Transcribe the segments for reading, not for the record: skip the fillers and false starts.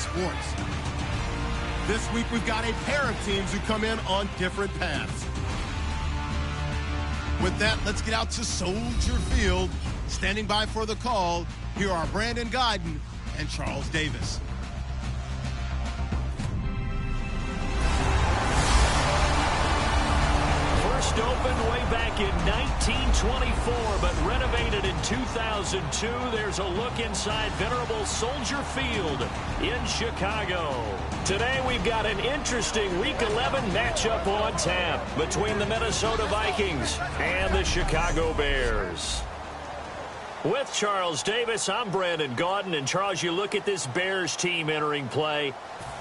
sports. This week, we've got a pair of teams who come in on different paths. With that, let's get out to Soldier Field. Standing by for the call, here are Brandon Gaudin and Charles Davis. First opened way back in 1924, but renovated in 2002. There's a look inside venerable Soldier Field in Chicago. Today we've got an interesting Week 11 matchup on tap between the Minnesota Vikings and the Chicago Bears. With Charles Davis, I'm Brandon Gaudin. And Charles, you look at this Bears team entering play.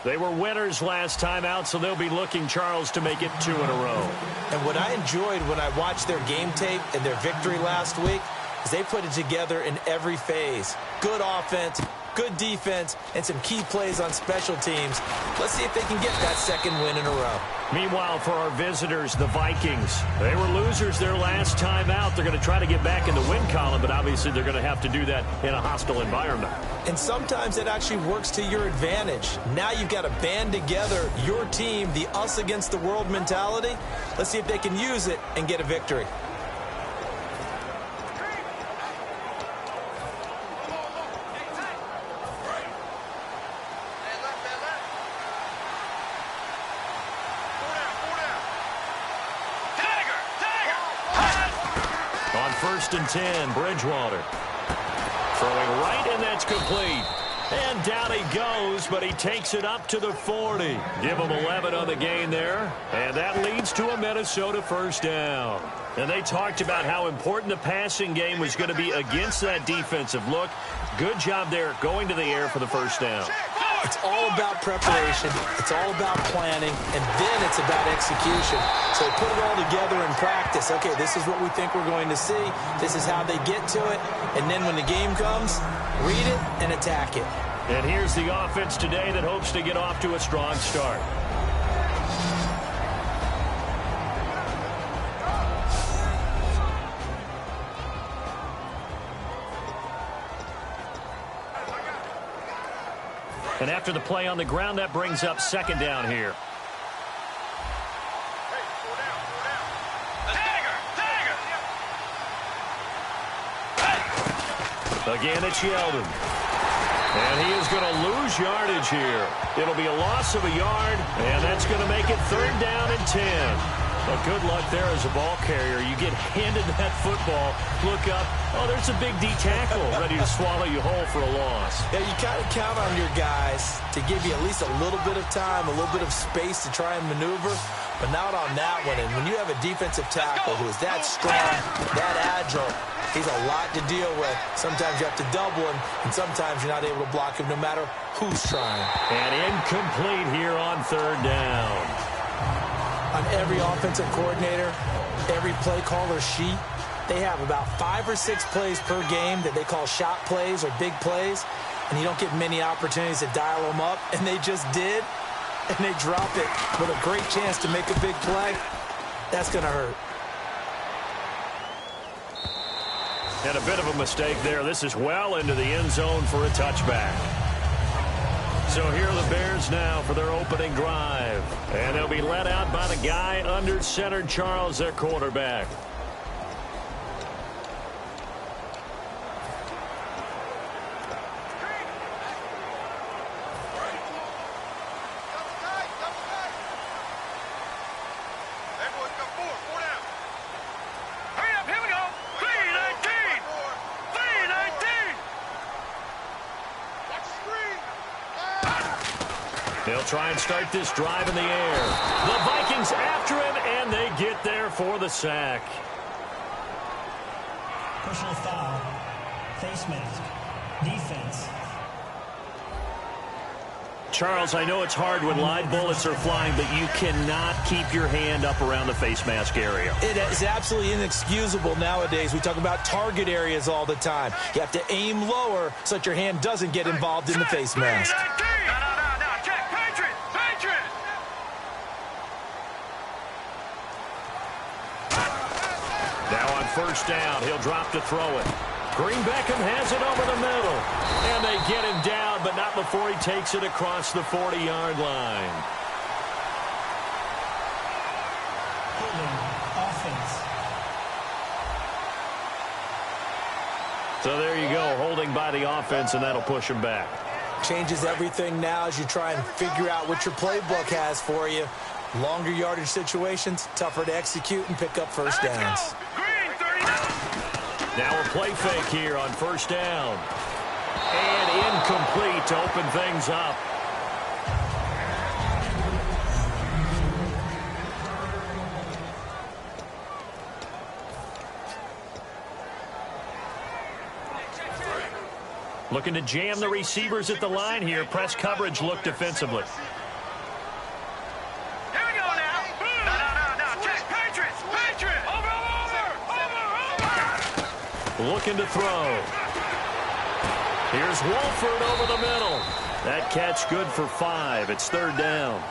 They were winners last time out, so they'll be looking, Charles, to make it 2 in a row. And what I enjoyed when I watched their game tape and their victory last week is they put it together in every phase. Good offense, good defense, and some key plays on special teams. Let's see if they can get that second win in a row. Meanwhile, for our visitors, the Vikings, they were losers their last time out. They're going to try to get back in the win column, but obviously they're going to have to do that in a hostile environment. And sometimes it actually works to your advantage. Now you've got to band together your team, the us against the world mentality. Let's see if they can use it and get a victory. First and 10, Bridgewater. Throwing right, and that's complete. And down he goes, but he takes it up to the 40. Give him 11 on the gain there. And that leads to a Minnesota first down. And they talked about how important the passing game was going to be against that defensive look. Good job there going to the air for the first down. It's all about preparation. It's all about planning. And then it's about execution. So they put it all together in practice. Okay, this is what we think we're going to see. This is how they get to it. And then when the game comes, read it and attack it. And here's the offense today that hopes to get off to a strong start. And after the play on the ground, that brings up second down here. Again, it's Yeldon. And he is going to lose yardage here. It'll be a loss of a yard, and that's going to make it third down and 10. But good luck there as a ball carrier. You get handed that football, look up, oh, there's a big D tackle ready to swallow you whole for a loss. Yeah, you kind of count on your guys to give you at least a little bit of time, a little bit of space to try and maneuver, but not on that one. And when you have a defensive tackle who is that strong, that agile, he's a lot to deal with. Sometimes you have to double him, and sometimes you're not able to block him no matter who's trying. And incomplete here on third down. On every offensive coordinator, every play caller sheet, they have about 5 or 6 plays per game that they call shot plays or big plays, and you don't get many opportunities to dial them up, and they just did, and they drop it with a great chance to make a big play. That's going to hurt. And a bit of a mistake there. This is well into the end zone for a touchback. So here are the Bears now for their opening drive. And they'll be led out by the guy under center, Charles, their quarterback. They'll try and start this drive in the air. The Vikings after him, and they get there for the sack. Personal foul, face mask, defense. Charles, I know it's hard when live bullets are flying, but you cannot keep your hand up around the face mask area. It is absolutely inexcusable nowadays. We talk about target areas all the time. You have to aim lower so that your hand doesn't get involved in the face mask. First down, he'll drop to throw it. Green Beckham has it over the middle. And they get him down down, but not before he takes it across the 40-yard line. Offense. So there you go, holding by the offense, and that'll push him back. Changes everything now as you try and figure out what your playbook has for you. Longer yardage situations, tougher to execute and pick up first downs. Now a play fake here on first down. And incomplete to open things up. Looking to jam the receivers at the line here. Press coverage look defensively. Here we go now. No. Patriots. Over. Looking to throw. Here's Wolford over the middle. That catch good for 5. It's third down.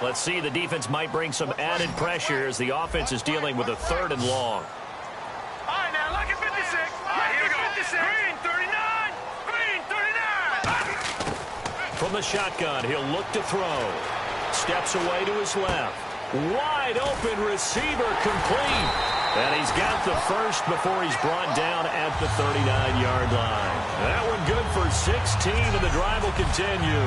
Let's see, the defense might bring some added pressure as the offense is dealing with a 3rd and long. All right, now, look at 56. Here we go. 56. Green, 39. Green, 39. From the shotgun, he'll look to throw. Steps away to his left. Wide open receiver complete. And he's got the first before he's brought down at the 39-yard line. That one good for 16, and the drive will continue.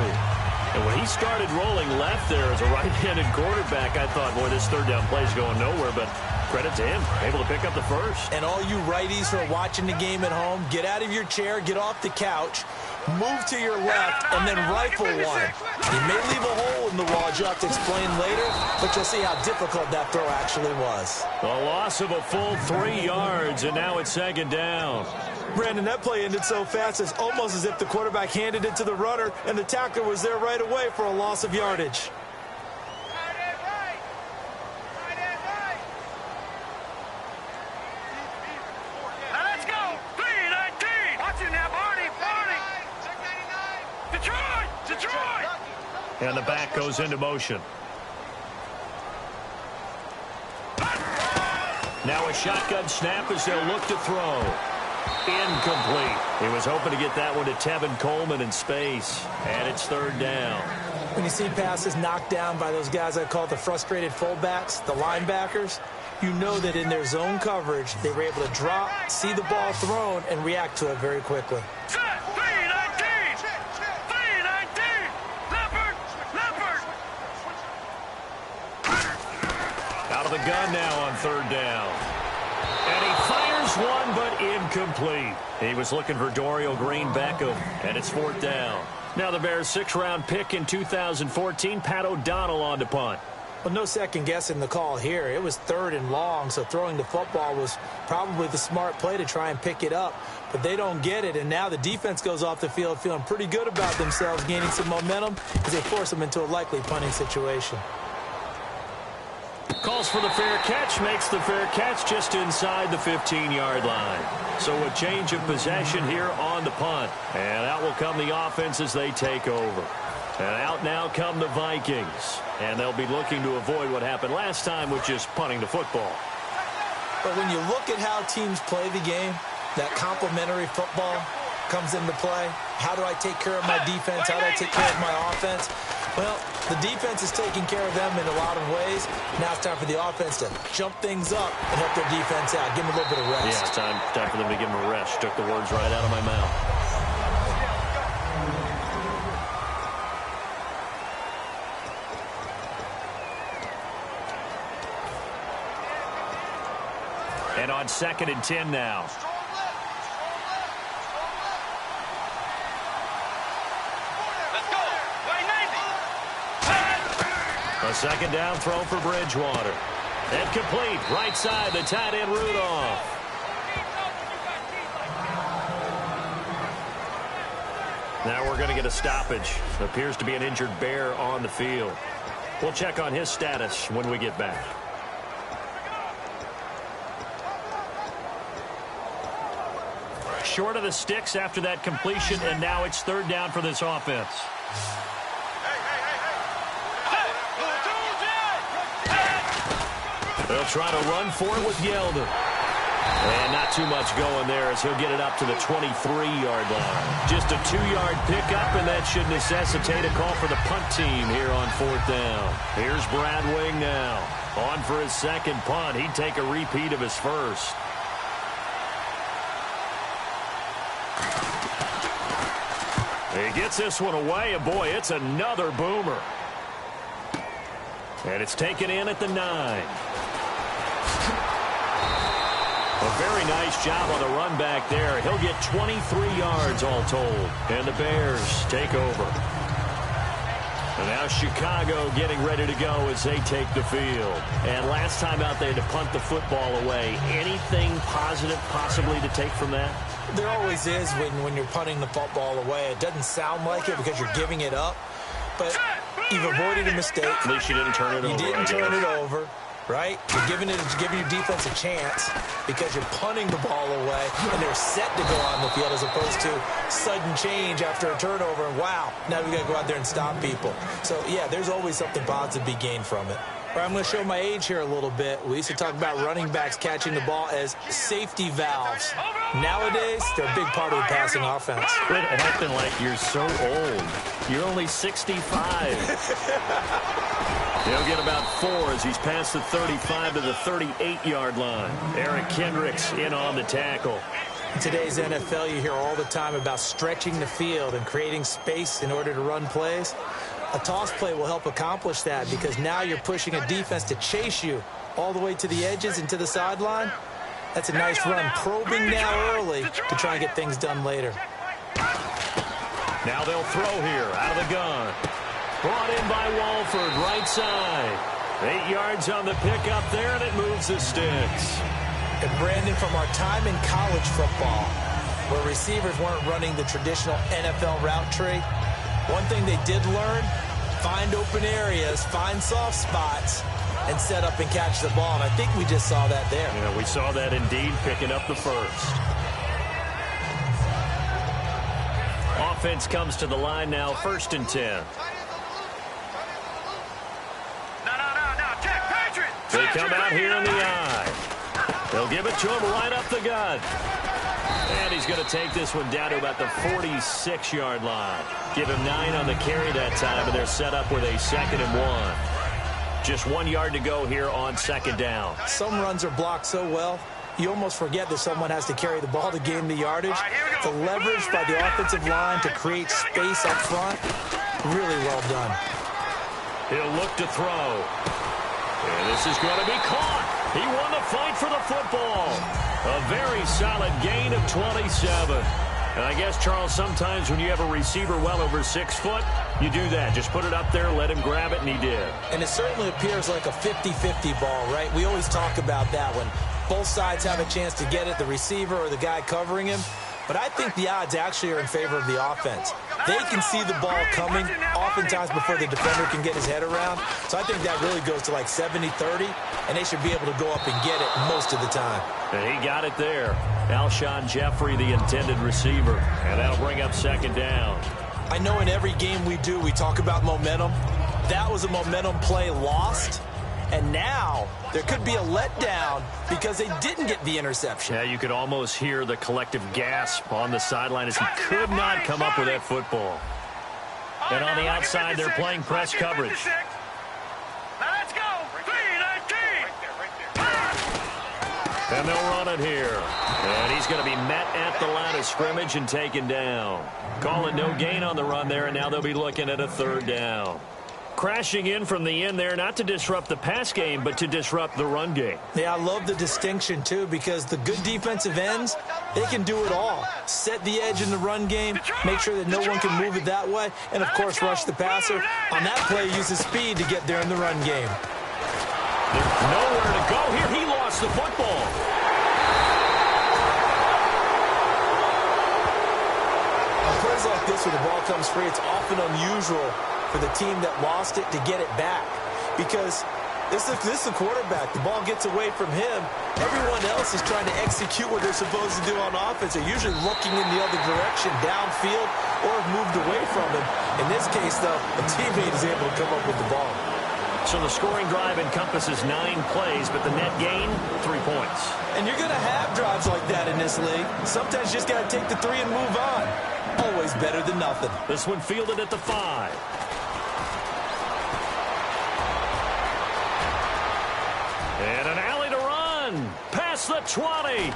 And when he started rolling left there as a right-handed quarterback, I thought, boy, this third down play is going nowhere, but credit to him, able to pick up the first. And all you righties who are watching the game at home, get out of your chair, get off the couch, move to your left, and then rifle one. He may leave a hole in the wall, as you'll have to explain later, but you'll see how difficult that throw actually was. A loss of a full 3 yards, and now it's second down. Brandon, that play ended so fast, it's almost as if the quarterback handed it to the runner, and the tackler was there right away for a loss of yardage. Now let's go. 3-19. Watch it now, Barney. Detroit. And the back goes into motion. Now a shotgun snap as they'll look to throw. Incomplete. He was hoping to get that one to Tevin Coleman in space. And it's third down. When you see passes knocked down by those guys I call the frustrated fullbacks, the linebackers, you know that in their zone coverage, they were able to drop, see the ball thrown, and react to it very quickly. Set. 3-19. 3-19. Leopard. Out of the gun now on third down. And he fires one, but incomplete. He was looking for Dorial Green-Beckham, and it's fourth down. Now the Bears' 6th-round pick in 2014, Pat O'Donnell on to punt. Well, no second guessing the call here. It was 3rd and long, so throwing the football was probably the smart play to try and pick it up. But they don't get it, and now the defense goes off the field feeling pretty good about themselves, gaining some momentum as they force them into a likely punting situation. Calls for the fair catch, makes the fair catch just inside the 15-yard line. So a change of possession here on the punt. And out will come the offense as they take over. And out now come the Vikings. And they'll be looking to avoid what happened last time with just punting the football. But when you look at how teams play the game, that complementary football comes into play. How do I take care of my defense? How do I take care of my offense? Well, the defense is taking care of them in a lot of ways. Now it's time for the offense to jump things up and help their defense out. Give them a little bit of rest. Yeah, it's time for them to give them a rest. Took the words right out of my mouth. And on 2nd and 10 now. A second down throw for Bridgewater. And complete. Right side, the tight end Rudolph. Now we're going to get a stoppage. Appears to be an injured Bear on the field. We'll check on his status when we get back. Short of the sticks after that completion, and now it's third down for this offense. They'll try to run for it with Yeldon. And not too much going there as he'll get it up to the 23-yard line. Just a 2-yard pickup, and that should necessitate a call for the punt team here on 4th down. Here's Brad Wing now. On for his second punt. He'd take a repeat of his first. He gets this one away, and boy, it's another boomer. And it's taken in at the 9. A very nice job on the run back there. He'll get 23 yards all told. And the Bears take over. And now Chicago getting ready to go as they take the field. And last time out they had to punt the football away. Anything positive possibly to take from that? There always is when you're punting the football away. It doesn't sound like it because you're giving it up. But you've avoided a mistake. At least you didn't turn it over. You didn't turn it over. Right? You're giving your defense a chance because you're punting the ball away and they're set to go on the field as opposed to sudden change after a turnover. And wow, now we got to go out there and stop people. So, yeah, there's always something positive to be gained from it. All right, I'm going to show my age here a little bit. We used to talk about running backs catching the ball as safety valves. Nowadays, they're a big part of the passing offense. Quit acting like you're so old. You're only 65. He'll get about 4 as he's past the 35 to the 38-yard line. Eric Kendricks in on the tackle. In today's NFL, you hear all the time about stretching the field and creating space in order to run plays. A toss play will help accomplish that because now you're pushing a defense to chase you all the way to the edges and to the sideline. That's a nice run, probing now early to try and get things done later. Now they'll throw here out of the gun. Brought in by Walford, right side. 8 yards on the pickup there, and it moves the sticks. And Brandon, from our time in college football, where receivers weren't running the traditional NFL route tree, one thing they did learn, find open areas, find soft spots, and set up and catch the ball. And I think we just saw that there. Yeah, we saw that indeed, picking up the first. Offense comes to the line now, 1st and 10. They come out here in the eye. They'll give it to him right up the gut. And he's going to take this one down to about the 46-yard line. Give him 9 on the carry that time, and they're set up with a 2nd and 1. Just 1 yard to go here on 2nd down. Some runs are blocked so well, you almost forget that someone has to carry the ball to gain the yardage. The leverage by the offensive line to create space up front, really well done. He'll look to throw. And this is going to be caught. He won the fight for the football. A very solid gain of 27. And I guess, Charles, sometimes when you have a receiver well over 6 foot, you do that. Just put it up there, let him grab it, and he did. And it certainly appears like a 50-50 ball, right? We always talk about that when both sides have a chance to get it, the receiver or the guy covering him. But I think the odds actually are in favor of the offense. They can see the ball coming oftentimes before the defender can get his head around. So I think that really goes to like 70-30, and they should be able to go up and get it most of the time. And he got it there. Alshon Jeffrey, the intended receiver. And that'll bring up 2nd down. I know in every game we do, we talk about momentum. That was a momentum play lost. And now there could be a letdown because they didn't get the interception. Yeah, you could almost hear the collective gasp on the sideline as he could not come up with that football. And on the outside, they're playing press coverage. Now let's go. 3-19. And they'll run it here. And he's going to be met at the line of scrimmage and taken down. Calling no gain on the run there, and now they'll be looking at a 3rd down. Crashing in from the end there, not to disrupt the pass game, but to disrupt the run game. Yeah, I love the distinction, too, because the good defensive ends, they can do it all. Set the edge in the run game, make sure that no one can move it that way, and, of course, rush the passer. On that play, use his speed to get there in the run game. There's nowhere to go here. He lost the football. On plays like this where the ball comes free, it's often unusual for the team that lost it to get it back because this is the quarterback. The ball gets away from him. Everyone else is trying to execute what they're supposed to do on offense. They're usually looking in the other direction, downfield, or have moved away from him. In this case, though, a teammate is able to come up with the ball. So the scoring drive encompasses 9 plays, but the net gain, 3 points. And you're going to have drives like that in this league. Sometimes you just got to take the 3 and move on. Always better than nothing. This one fielded at the 5. And an alley to run. Past the 20.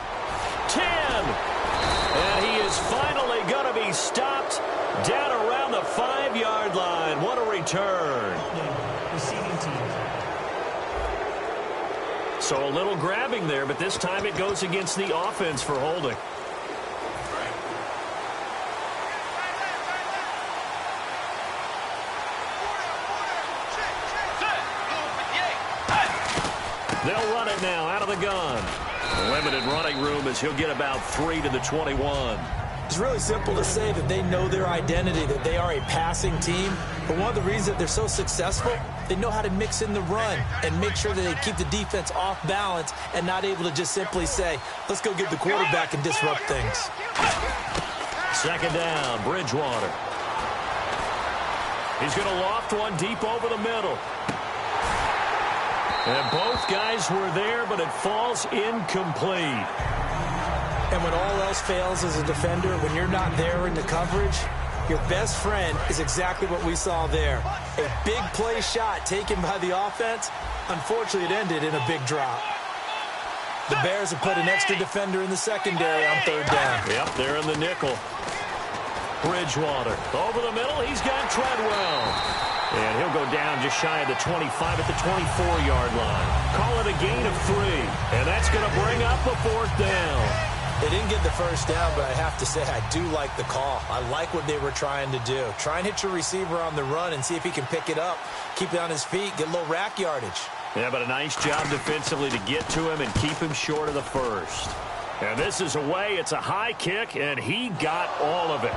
10. And he is finally going to be stopped down around the 5-yard line. What a return. Receiving team. So a little grabbing there, but this time it goes against the offense for holding. They'll run it now out of the gun. Limited running room as he'll get about 3 to the 21. It's really simple to say that they know their identity, that they are a passing team. But one of the reasons that they're so successful, they know how to mix in the run and make sure that they keep the defense off balance and not able to just simply say, let's go get the quarterback and disrupt things. Second down, Bridgewater. He's going to loft one deep over the middle. And both guys were there, but it falls incomplete. And when all else fails as a defender, when you're not there in the coverage, your best friend is exactly what we saw there. A big play shot taken by the offense. Unfortunately, it ended in a big drop. The Bears have put an extra defender in the secondary on 3rd down. Yep, they're in the nickel. Bridgewater over the middle. He's got Treadwell. And he'll go down just shy of the 25 at the 24-yard line. Call it a gain of 3. And that's going to bring up a 4th down. They didn't get the first down, but I have to say I do like the call. I like what they were trying to do. Try and hit your receiver on the run and see if he can pick it up, keep it on his feet, get a little rack yardage. Yeah, but a nice job defensively to get to him and keep him short of the first. And this is away. It's a high kick, and he got all of it.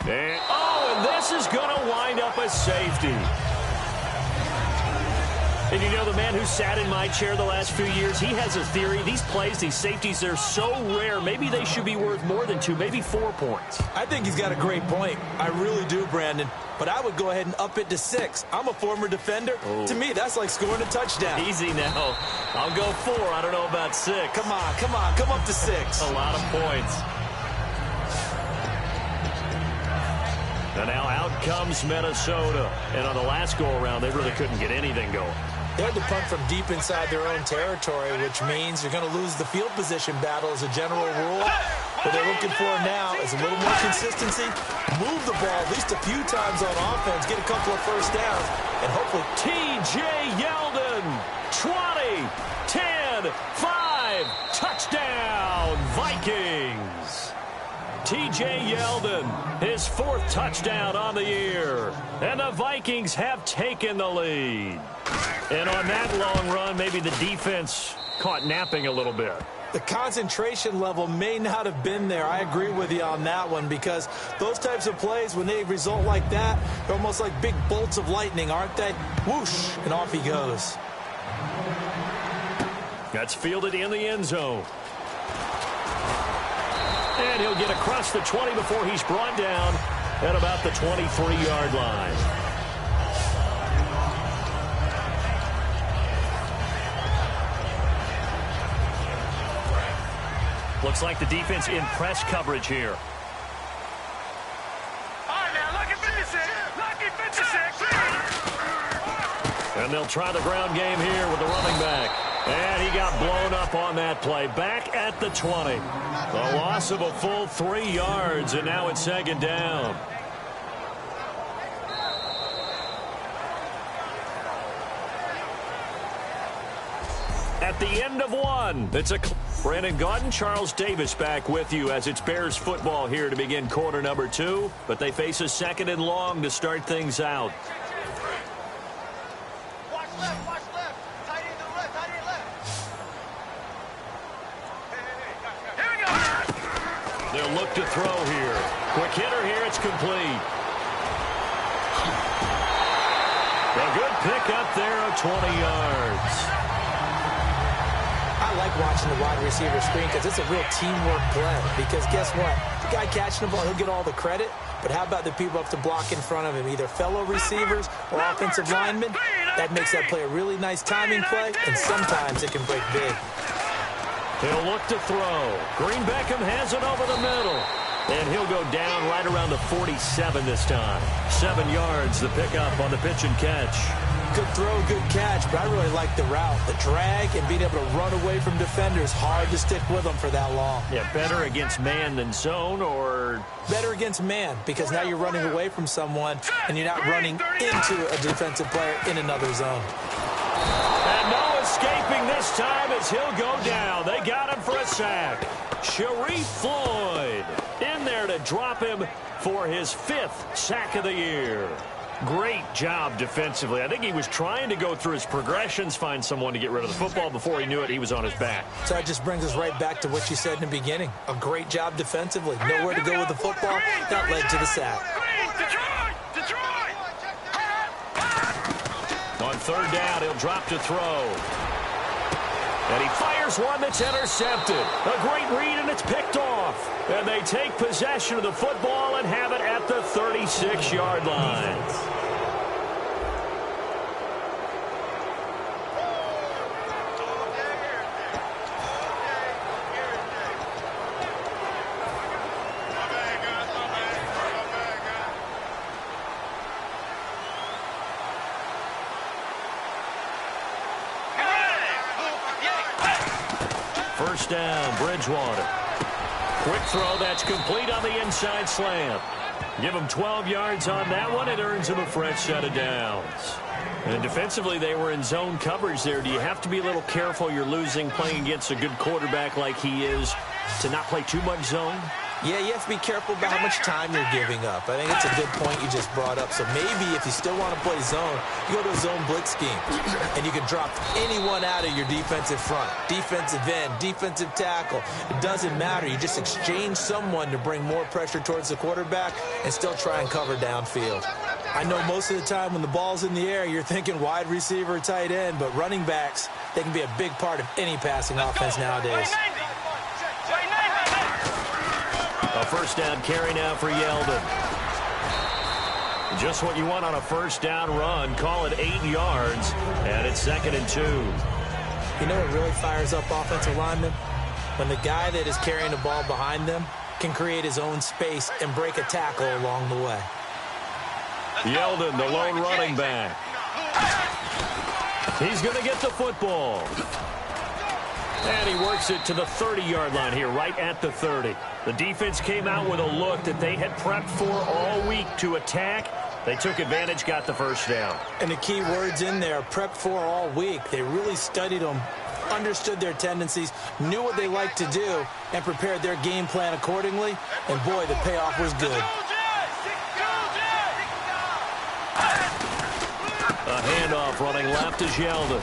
And this is going to wind up a safety. And you know, the man who sat in my chair the last few years, he has a theory. These plays, these safeties, they're so rare. Maybe they should be worth more than 2, maybe 4 points. I think he's got a great point. I really do, Brandon. But I would go ahead and up it to 6. I'm a former defender. Oh. To me, that's like scoring a touchdown. Easy now. I'll go 4. I don't know about 6. Come on. Come up to 6. A lot of points. And now out comes Minnesota. And on the last go-around, they really couldn't get anything going. They had to punt from deep inside their own territory, which means you're going to lose the field position battle as a general rule. What they're looking for now is a little more consistency, move the ball at least a few times on offense, get a couple of first downs, and hopefully T.J. Yeldon, 20, 10, 5, touchdown, Vikings. T.J. Yeldon, his 4th touchdown on the year. And the Vikings have taken the lead. And on that long run, maybe the defense caught napping a little bit. The concentration level may not have been there. I agree with you on that one, because those types of plays, when they result like that, they're almost like big bolts of lightning, aren't they? Whoosh, and off he goes. That's fielded in the end zone. And he'll get across the 20 before he's brought down at about the 23-yard line. Looks like the defense in press coverage here. All right, now, lucky 56. Lucky 56. And they'll try the ground game here with the running back. And he got blown up on that play. Back at the 20. A loss of a full 3 yards, and now it's 2nd down. At the end of 1, it's a... Brandon Gaudin, Charles Davis back with you as it's Bears football here to begin quarter number 2. But they face a 2nd and long to start things out. Watch left. Tight end to the left, tight end left. Here we go. They'll look to throw here. Quick hitter here, it's complete. A good pickup there of 20 yards. I like watching the wide receiver screen because it's a real teamwork play. Because guess what? The guy catching the ball, he'll get all the credit. But how about the people up to block in front of him, either fellow receivers or offensive linemen? That makes that play a really nice timing play, and sometimes it can break big. He'll look to throw. Green Beckham has it over the middle. And he'll go down right around the 47 this time. 7 yards, the pickup on the pitch and catch. Good throw, good catch, but I really like the route. The drag and being able to run away from defenders, hard to stick with them for that long. Yeah, better against man than zone, or? Better against man, because now you're running away from someone and you're not running into a defensive player in another zone. And no escaping this time as he'll go down. They got him for a sack. Sharif Floyd in there to drop him for his 5th sack of the year. Great job defensively. I think he was trying to go through his progressions, find someone to get rid of the football. Before he knew it, he was on his back. So that just brings us right back to what you said in the beginning. A great job defensively. Nowhere to go with the football. That led to the sack. On 3rd down, he'll drop to throw. And he fires one that's intercepted. A great read, and it's picked off. And they take possession of the football and have it at the 36-yard line. First down, Bridgewater. Quick throw that's complete on the inside slant. Give him 12 yards on that one. It earns him a fresh set of downs. And defensively, they were in zone coverage there. Do you have to be a little careful? You're losing playing against a good quarterback like he is to not play too much zone? Yeah, you have to be careful about how much time you're giving up. I think it's a good point you just brought up. So maybe if you still want to play zone, you go to a zone blitz scheme. And you can drop anyone out of your defensive front. Defensive end, defensive tackle. It doesn't matter. You just exchange someone to bring more pressure towards the quarterback and still try and cover downfield. I know most of the time when the ball's in the air, you're thinking wide receiver, tight end. But running backs, they can be a big part of any passing offense nowadays. A first down carry now for Yeldon. Just what you want on a first down run. Call it 8 yards, and it's 2nd and 2. You know what really fires up offensive linemen? When the guy that is carrying the ball behind them can create his own space and break a tackle along the way. Yeldon, the lone running back. He's going to get the football. And he works it to the 30-yard line here, right at the 30. The defense came out with a look that they had prepped for all week to attack. They took advantage, got the first down. And the key words in there, prepped for all week. They really studied them, understood their tendencies, knew what they liked to do, and prepared their game plan accordingly. And, boy, the payoff was good. A handoff running left is Yeldon.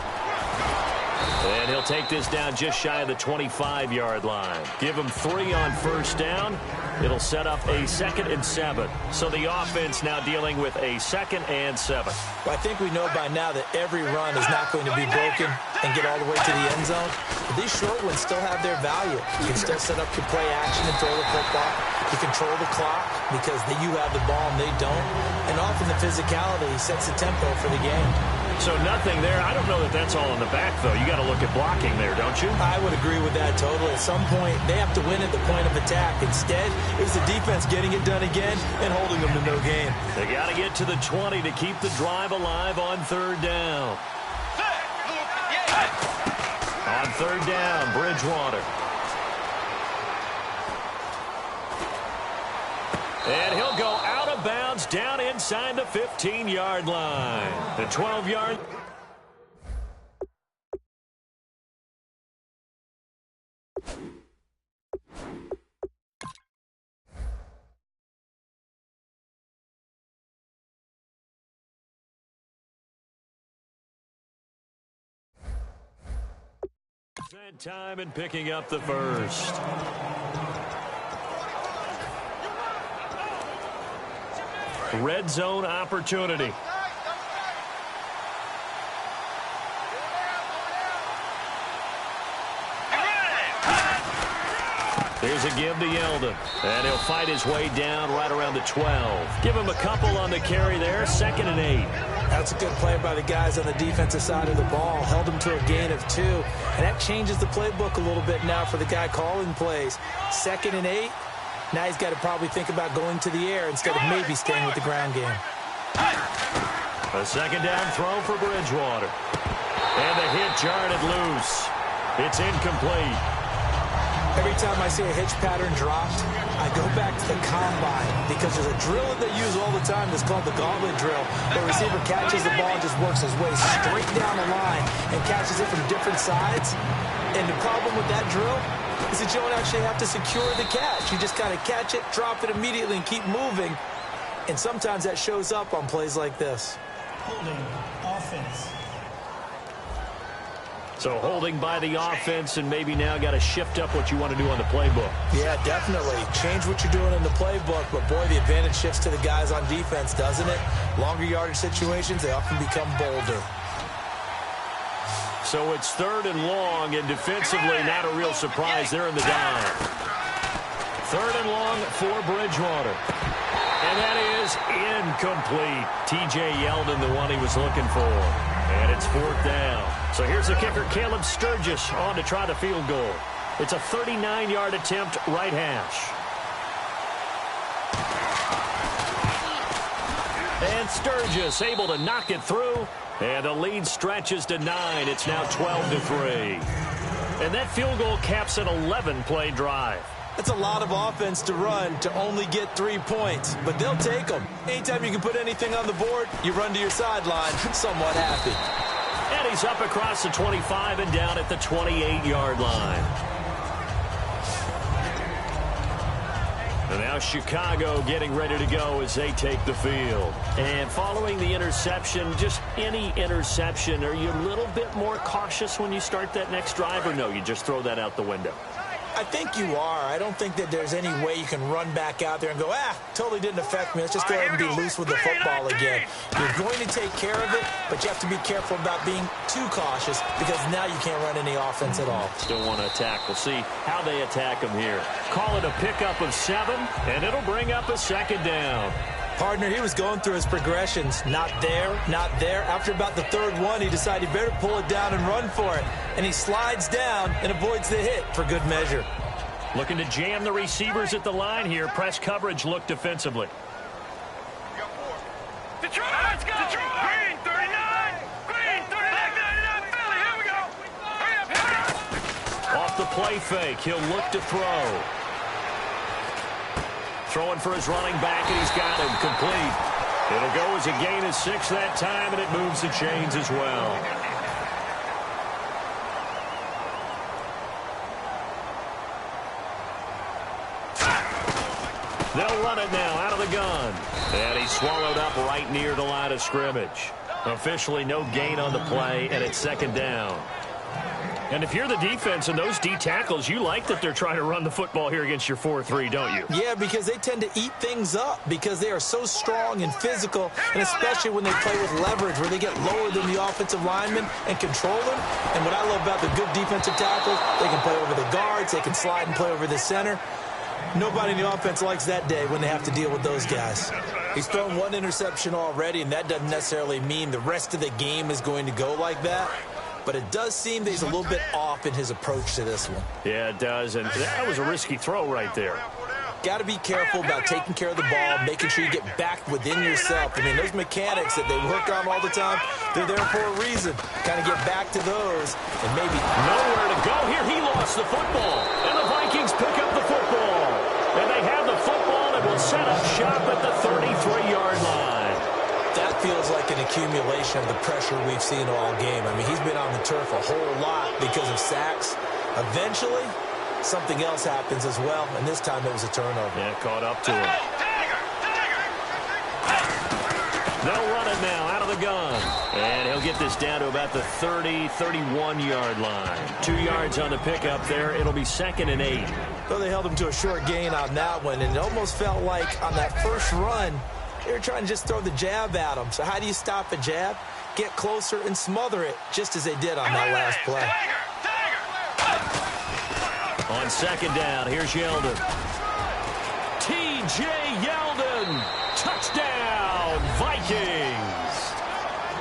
And he'll take this down just shy of the 25-yard line. Give him 3 on first down. It'll set up a 2nd and 7. So the offense now dealing with a 2nd and 7. Well, I think we know by now that every run is not going to be broken and get all the way to the end zone. But these short ones still have their value. You can still set up your play action and throw the football. You control the clock because you have the ball and they don't. And often the physicality sets the tempo for the game. So nothing there. I don't know that that's all in the back, though. You got to look at blocking there, don't you? I would agree with that totally. At some point, they have to win at the point of attack. Instead, it was the defense getting it done again and holding them to no gain. They got to get to the 20 to keep the drive alive on 3rd down. On 3rd down, Bridgewater. And he'll go out of bounds down inside the 15-yard line. The 12-yard. That time and picking up the first. Red zone opportunity. Here's a give to Yeldon. And he'll fight his way down right around the 12. Give him a couple on the carry there. 2nd and 8. That's a good play by the guys on the defensive side of the ball. Held him to a gain of 2. And that changes the playbook a little bit now for the guy calling plays. 2nd and 8. Now he's got to probably think about going to the air instead of maybe staying with the ground game. A 2nd down throw for Bridgewater. And the hit jarred it loose. It's incomplete. Every time I see a hitch pattern dropped, I go back to the combine because there's a drill that they use all the time that's called the gauntlet drill. The receiver catches the ball and just works his way straight down the line and catches it from different sides. And the problem with that drill is that you don't actually have to secure the catch. You just kind of catch it, drop it immediately, and keep moving. And sometimes that shows up on plays like this. Holding offense. So holding by the offense, and maybe now got to shift up what you want to do on the playbook. Yeah, definitely. Change what you're doing in the playbook, but boy, the advantage shifts to the guys on defense, doesn't it? Longer yardage situations, they often become bolder. So it's 3rd and long, and defensively not a real surprise. They're in the dime. 3rd and long for Bridgewater. And that is incomplete. T.J. Yeldon, the one he was looking for. And it's 4th down. So here's the kicker, Caleb Sturgis, on to try the field goal. It's a 39-yard attempt, right hash. And Sturgis able to knock it through. And the lead stretches to 9. It's now 12-3. And that field goal caps an 11-play drive. That's a lot of offense to run to only get 3 points, but they'll take them. Anytime you can put anything on the board, you run to your sideline somewhat happy. And he's up across the 25 and down at the 28-yard line. And now Chicago getting ready to go as they take the field. And following the interception, just any interception, are you a little bit more cautious when you start that next drive, or no, you just throw that out the window? I think you are. I don't think that there's any way you can run back out there and go, totally didn't affect me. Let's just go ahead and be loose with the football again. You're going to take care of it, but you have to be careful about being too cautious because now you can't run any offense at all. Still want to attack. We'll see how they attack them here. Call it a pickup of 7, and it'll bring up a 2nd down. Partner, he was going through his progressions. Not there, not there. After about the 3rd one, he decided he better pull it down and run for it. And he slides down and avoids the hit for good measure. Looking to jam the receivers at the line here. Press coverage look defensively. Detroit, let's go! Detroit! Green 39! Green 39! Philly, here we go! Hurry up! Off the play fake, he'll look to throw. Throwing for his running back, and he's got him complete. It'll go as a gain of 6 that time, and it moves the chains as well. They'll run it now out of the gun. And he's swallowed up right near the line of scrimmage. Officially no gain on the play, and it's 2nd down. And if you're the defense and those D tackles, you like that they're trying to run the football here against your 4-3, don't you? Yeah, because they tend to eat things up because they are so strong and physical, and especially when they play with leverage where they get lower than the offensive linemen and control them. And what I love about the good defensive tackles, they can play over the guards, they can slide and play over the center. Nobody in the offense likes that day when they have to deal with those guys. He's thrown 1 interception already, and that doesn't necessarily mean the rest of the game is going to go like that. But it does seem that he's a little bit off in his approach to this one. Yeah, it does, and that was a risky throw right there. Got to be careful about taking care of the ball, making sure you get back within yourself. I mean, those mechanics that they work on all the time, they're there for a reason. Kind of get back to those, and maybe nowhere to go here. He lost the football, and the Vikings pick up the football. And they have the football and will set up shop at the 33-yard line. That feels like an accumulation of the pressure we've seen all game. I mean, he's been on the turf a whole lot because of sacks. Eventually, something else happens as well, and this time it was a turnover. Yeah, caught up to him. They'll run it now out of the gun. And he'll get this down to about the 30, 31-yard line. 2 yards on the pickup there. It'll be 2nd and 8. So they held him to a short gain on that one, and it almost felt like on that first run, they were trying to just throw the jab at him. So how do you stop a jab? Get closer and smother it, just as they did on that last play. On second down, here's Yeldon. T.J. Yeldon, touchdown, Vikings.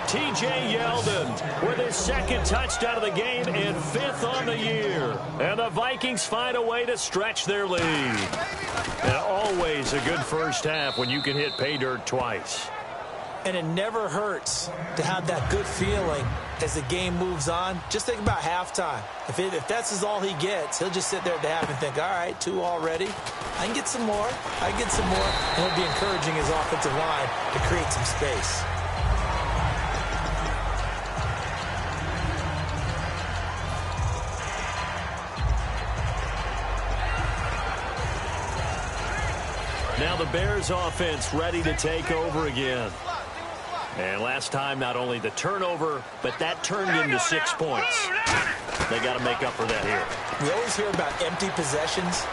T.J. Yeldon with his second touchdown of the game and 5th on the year. And the Vikings find a way to stretch their lead. And always a good first half when you can hit pay dirt twice. And it never hurts to have that good feeling as the game moves on. Just think about halftime. If that's all he gets, he'll just sit there at the half and think, all right, 2 already. I can get some more. I can get some more. And he'll be encouraging his offensive line to create some space. Now the Bears offense ready to take over again. And last time, not only the turnover, but that turned into 6 points. They got to make up for that here. We always hear about empty possessions,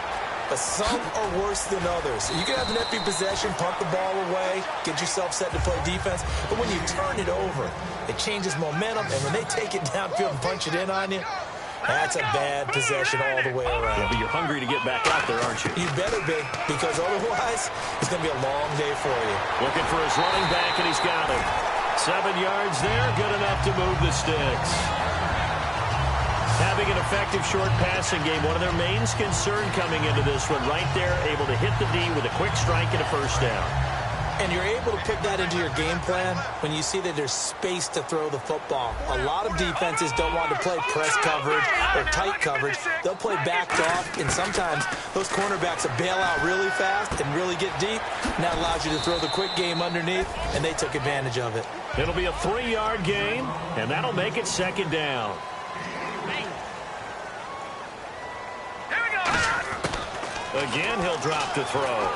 but some are worse than others. You can have an empty possession, punt the ball away, get yourself set to play defense, but when you turn it over, it changes momentum, and when they take it downfield and punch it in on you, that's a bad possession all the way around. Yeah, but you're hungry to get back out there, aren't you? You better be, because otherwise, it's going to be a long day for you. Looking for his running back, and he's got him. 7 yards there, good enough to move the sticks. Having an effective short passing game, one of their main concern coming into this one, right there, able to hit the D with a quick strike and a first down. And you're able to put that into your game plan when you see that there's space to throw the football. A lot of defenses don't want to play press coverage or tight coverage. They'll play backed off, and sometimes those cornerbacks will bail out really fast and really get deep, and that allows you to throw the quick game underneath, and they took advantage of it. It'll be a 3-yard gain, and that'll make it second down. Again, he'll drop to throw.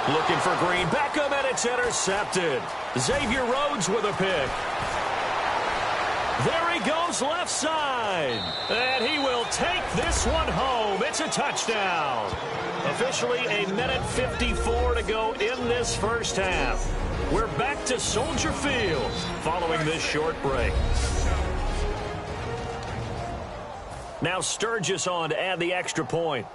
Looking for Green. Beckham, and it's intercepted. Xavier Rhodes with a pick. There he goes left side. And he will take this one home. It's a touchdown. Officially a minute 54 to go in this first half. We're back to Soldier Field following this short break. Now Sturgis on to add the extra point.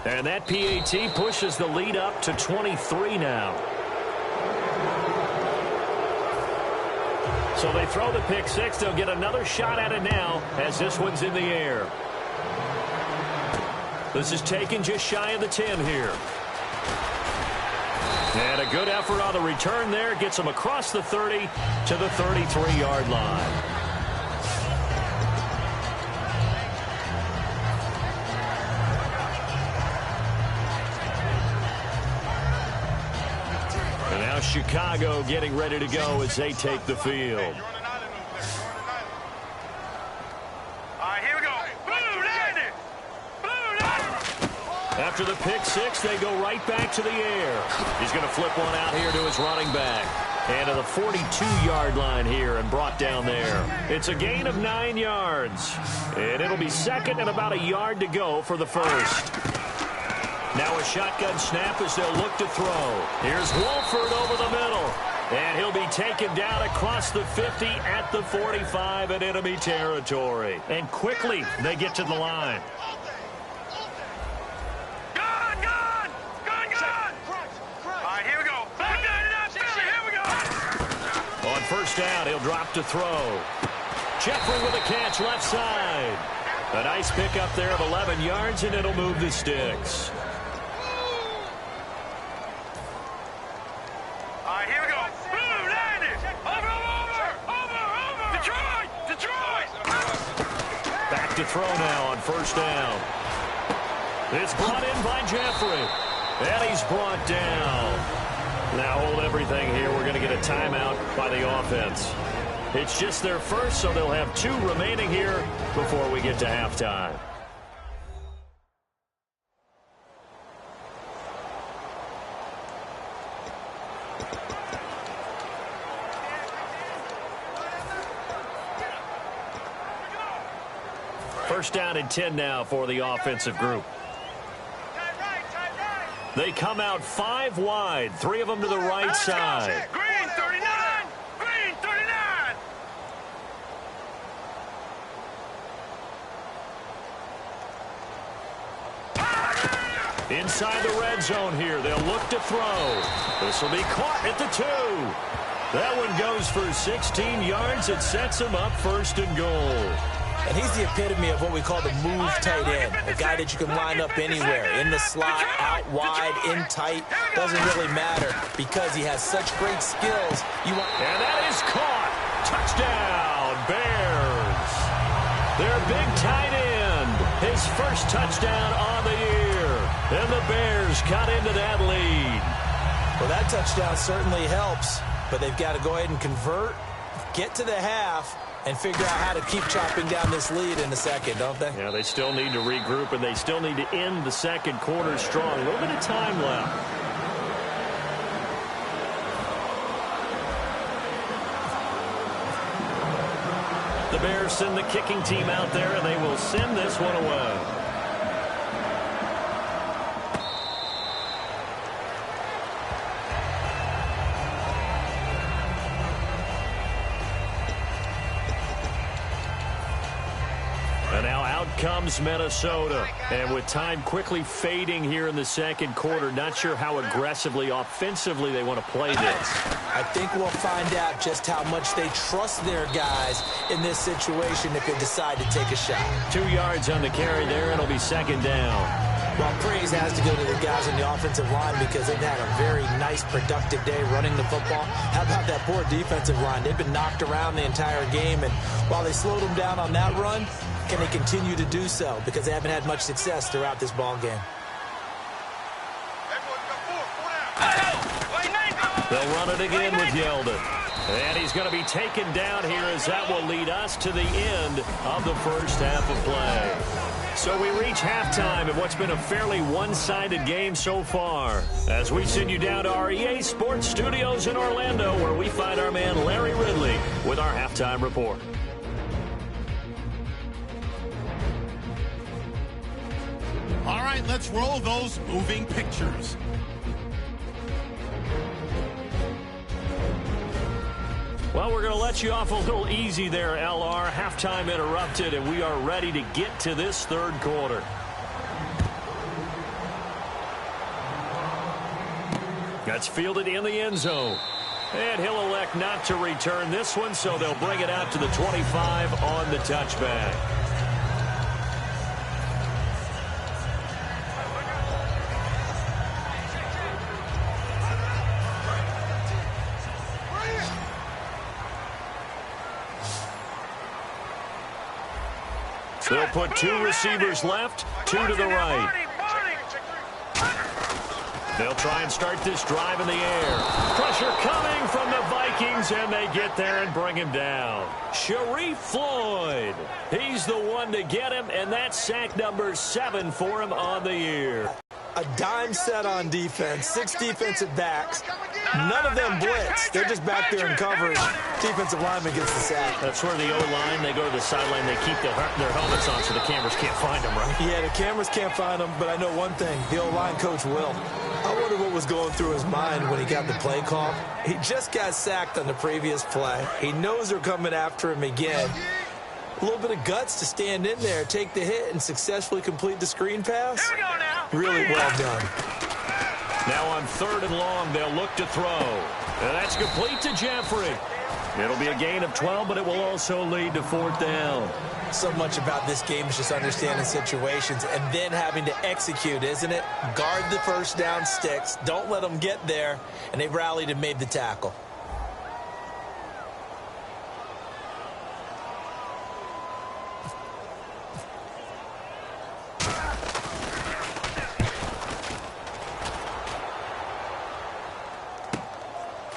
And that PAT pushes the lead up to 23 now. So they throw the pick six. They'll get another shot at it now as this one's in the air. This is taken just shy of the 10 here. And a good effort on the return there. Gets them across the 30 to the 33-yard line. Chicago getting ready to go as they take the field. All right, here we go. Blue landed. Blue landed. After the pick six, they go right back to the air. He's going to flip one out here to his running back. And to the 42-yard line here and brought down there. It's a gain of 9 yards. And it'll be second and about a yard to go for the first. Now a shotgun snap as they'll look to throw. Here's Wolford over the middle. And he'll be taken down across the 50 at the 45 in enemy territory. And quickly they get to the line. Gone, gone. Gone, gone. All right, here we go. Back there, here we go. On first down, he'll drop to throw. Jeffrey with a catch left side. A nice pickup there of 11 yards, and it'll move the sticks. To throw now on first down. It's brought in by Jeffrey. And he's brought down. Now hold everything here. We're going to get a timeout by the offense. It's just their first, so they'll have 2 remaining here before we get to halftime. First down and 10 now for the offensive group. They come out 5 wide, 3 of them to the right side. Green 39. Green 39. Inside the red zone here. They'll look to throw. This will be caught at the 2. That one goes for 16 yards. It sets him up 1st and goal. And he's the epitome of what we call the move tight end, a guy that you can line up anywhere, in the slot, out wide, in tight, doesn't really matter because he has such great skills. And that is caught. Touchdown, Bears. Their big tight end, his first touchdown on the year. And the Bears cut into that lead. Well, that touchdown certainly helps, but they've got to go ahead and convert, get to the half, and figure out how to keep chopping down this lead in the second, don't they? Yeah, they still need to regroup, and they still need to end the second quarter strong. A little bit of time left. The Bears send the kicking team out there, and they will send this one away. And now out comes Minnesota. And with time quickly fading here in the second quarter, not sure how aggressively, offensively they want to play this. I think we'll find out just how much they trust their guys in this situation if they decide to take a shot. 2 yards on the carry there. It'll be 2nd down. Well, praise has to go to the guys on the offensive line because they've had a very nice, productive day running the football. How about that poor defensive line? They've been knocked around the entire game, and while they slowed them down on that run, can they continue to do so? Because they haven't had much success throughout this ball game. They'll run it again with Yeldon. And he's going to be taken down here as that will lead us to the end of the first half of play. So we reach halftime in what's been a fairly one-sided game so far, as we send you down to our EA Sports Studios in Orlando, where we find our man Larry Ridley with our halftime report. All right, let's roll those moving pictures. Well, we're going to let you off a little easy there, LR. Halftime interrupted, and we are ready to get to this third quarter. That's fielded in the end zone. And he'll elect not to return this one, so they'll bring it out to the 25 on the touchback. They'll put 2 receivers left, 2 to the right. They'll try and start this drive in the air. Pressure coming from the Vikings, and they get there and bring him down. Sharif Floyd, he's the one to get him, and that's sack number 7 for him on the year. A dime set on defense, 6 defensive backs. None of them blitz. They're just back there in coverage. Defensive lineman gets the sack. That's where the O-line, they go to the sideline, they keep their helmets on so the cameras can't find them, right? Yeah, the cameras can't find them, but I know one thing. The O-line coach will. I wonder what was going through his mind when he got the play call. He just got sacked on the previous play. He knows they're coming after him again. A little bit of guts to stand in there, take the hit, and successfully complete the screen pass. Really well done. Now on 3rd and long, they'll look to throw. And that's complete to Jeffrey. It'll be a gain of 12, but it will also lead to 4th down. So much about this game is just understanding situations and then having to execute, isn't it? Guard the first down sticks. Don't let them get there. And they rallied and made the tackle.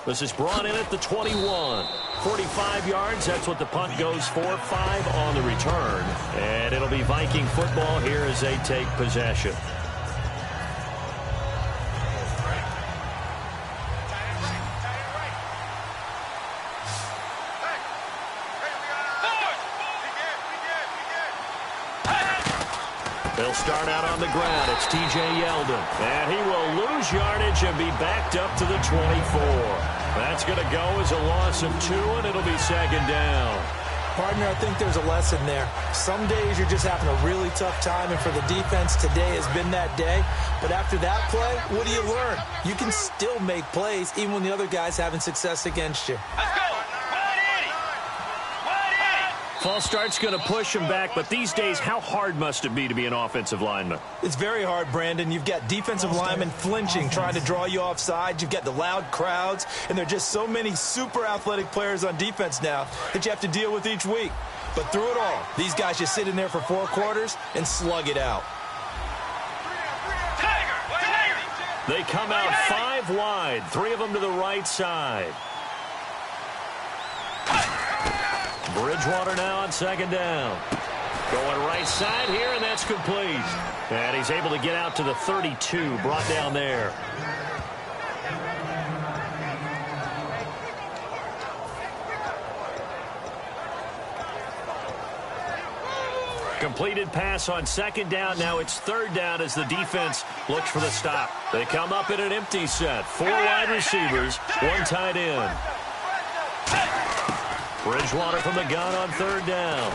This is brought in at the 21. 45 yards, that's what the punt goes for. 5 on the return. And it'll be Viking football here as they take possession. They'll start out on the ground. It's T.J. Yeldon. And he will lose yardage and be backed up to the 24. That's going to go as a loss of 2, and it'll be 2nd down. Partner, I think there's a lesson there. Some days you're just having a really tough time, and for the defense, today has been that day. But after that play, what do you learn? You can still make plays even when the other guy's having success against you. Let's go. False start's going to push him back, but these days, how hard must it be to be an offensive lineman? It's very hard, Brandon. You've got defensive linemen flinching, trying to draw you offside. You've got the loud crowds, and there are just so many super athletic players on defense now that you have to deal with each week. But through it all, these guys just sit in there for 4 quarters and slug it out. They come out 5 wide, 3 of them to the right side. Bridgewater now on 2nd down. Going right side here, and that's complete. And he's able to get out to the 32, brought down there. Completed pass on 2nd down. Now it's 3rd down as the defense looks for the stop. They come up in an empty set. 4 wide receivers, 1 tight end. Bridgewater from the gun on 3rd down.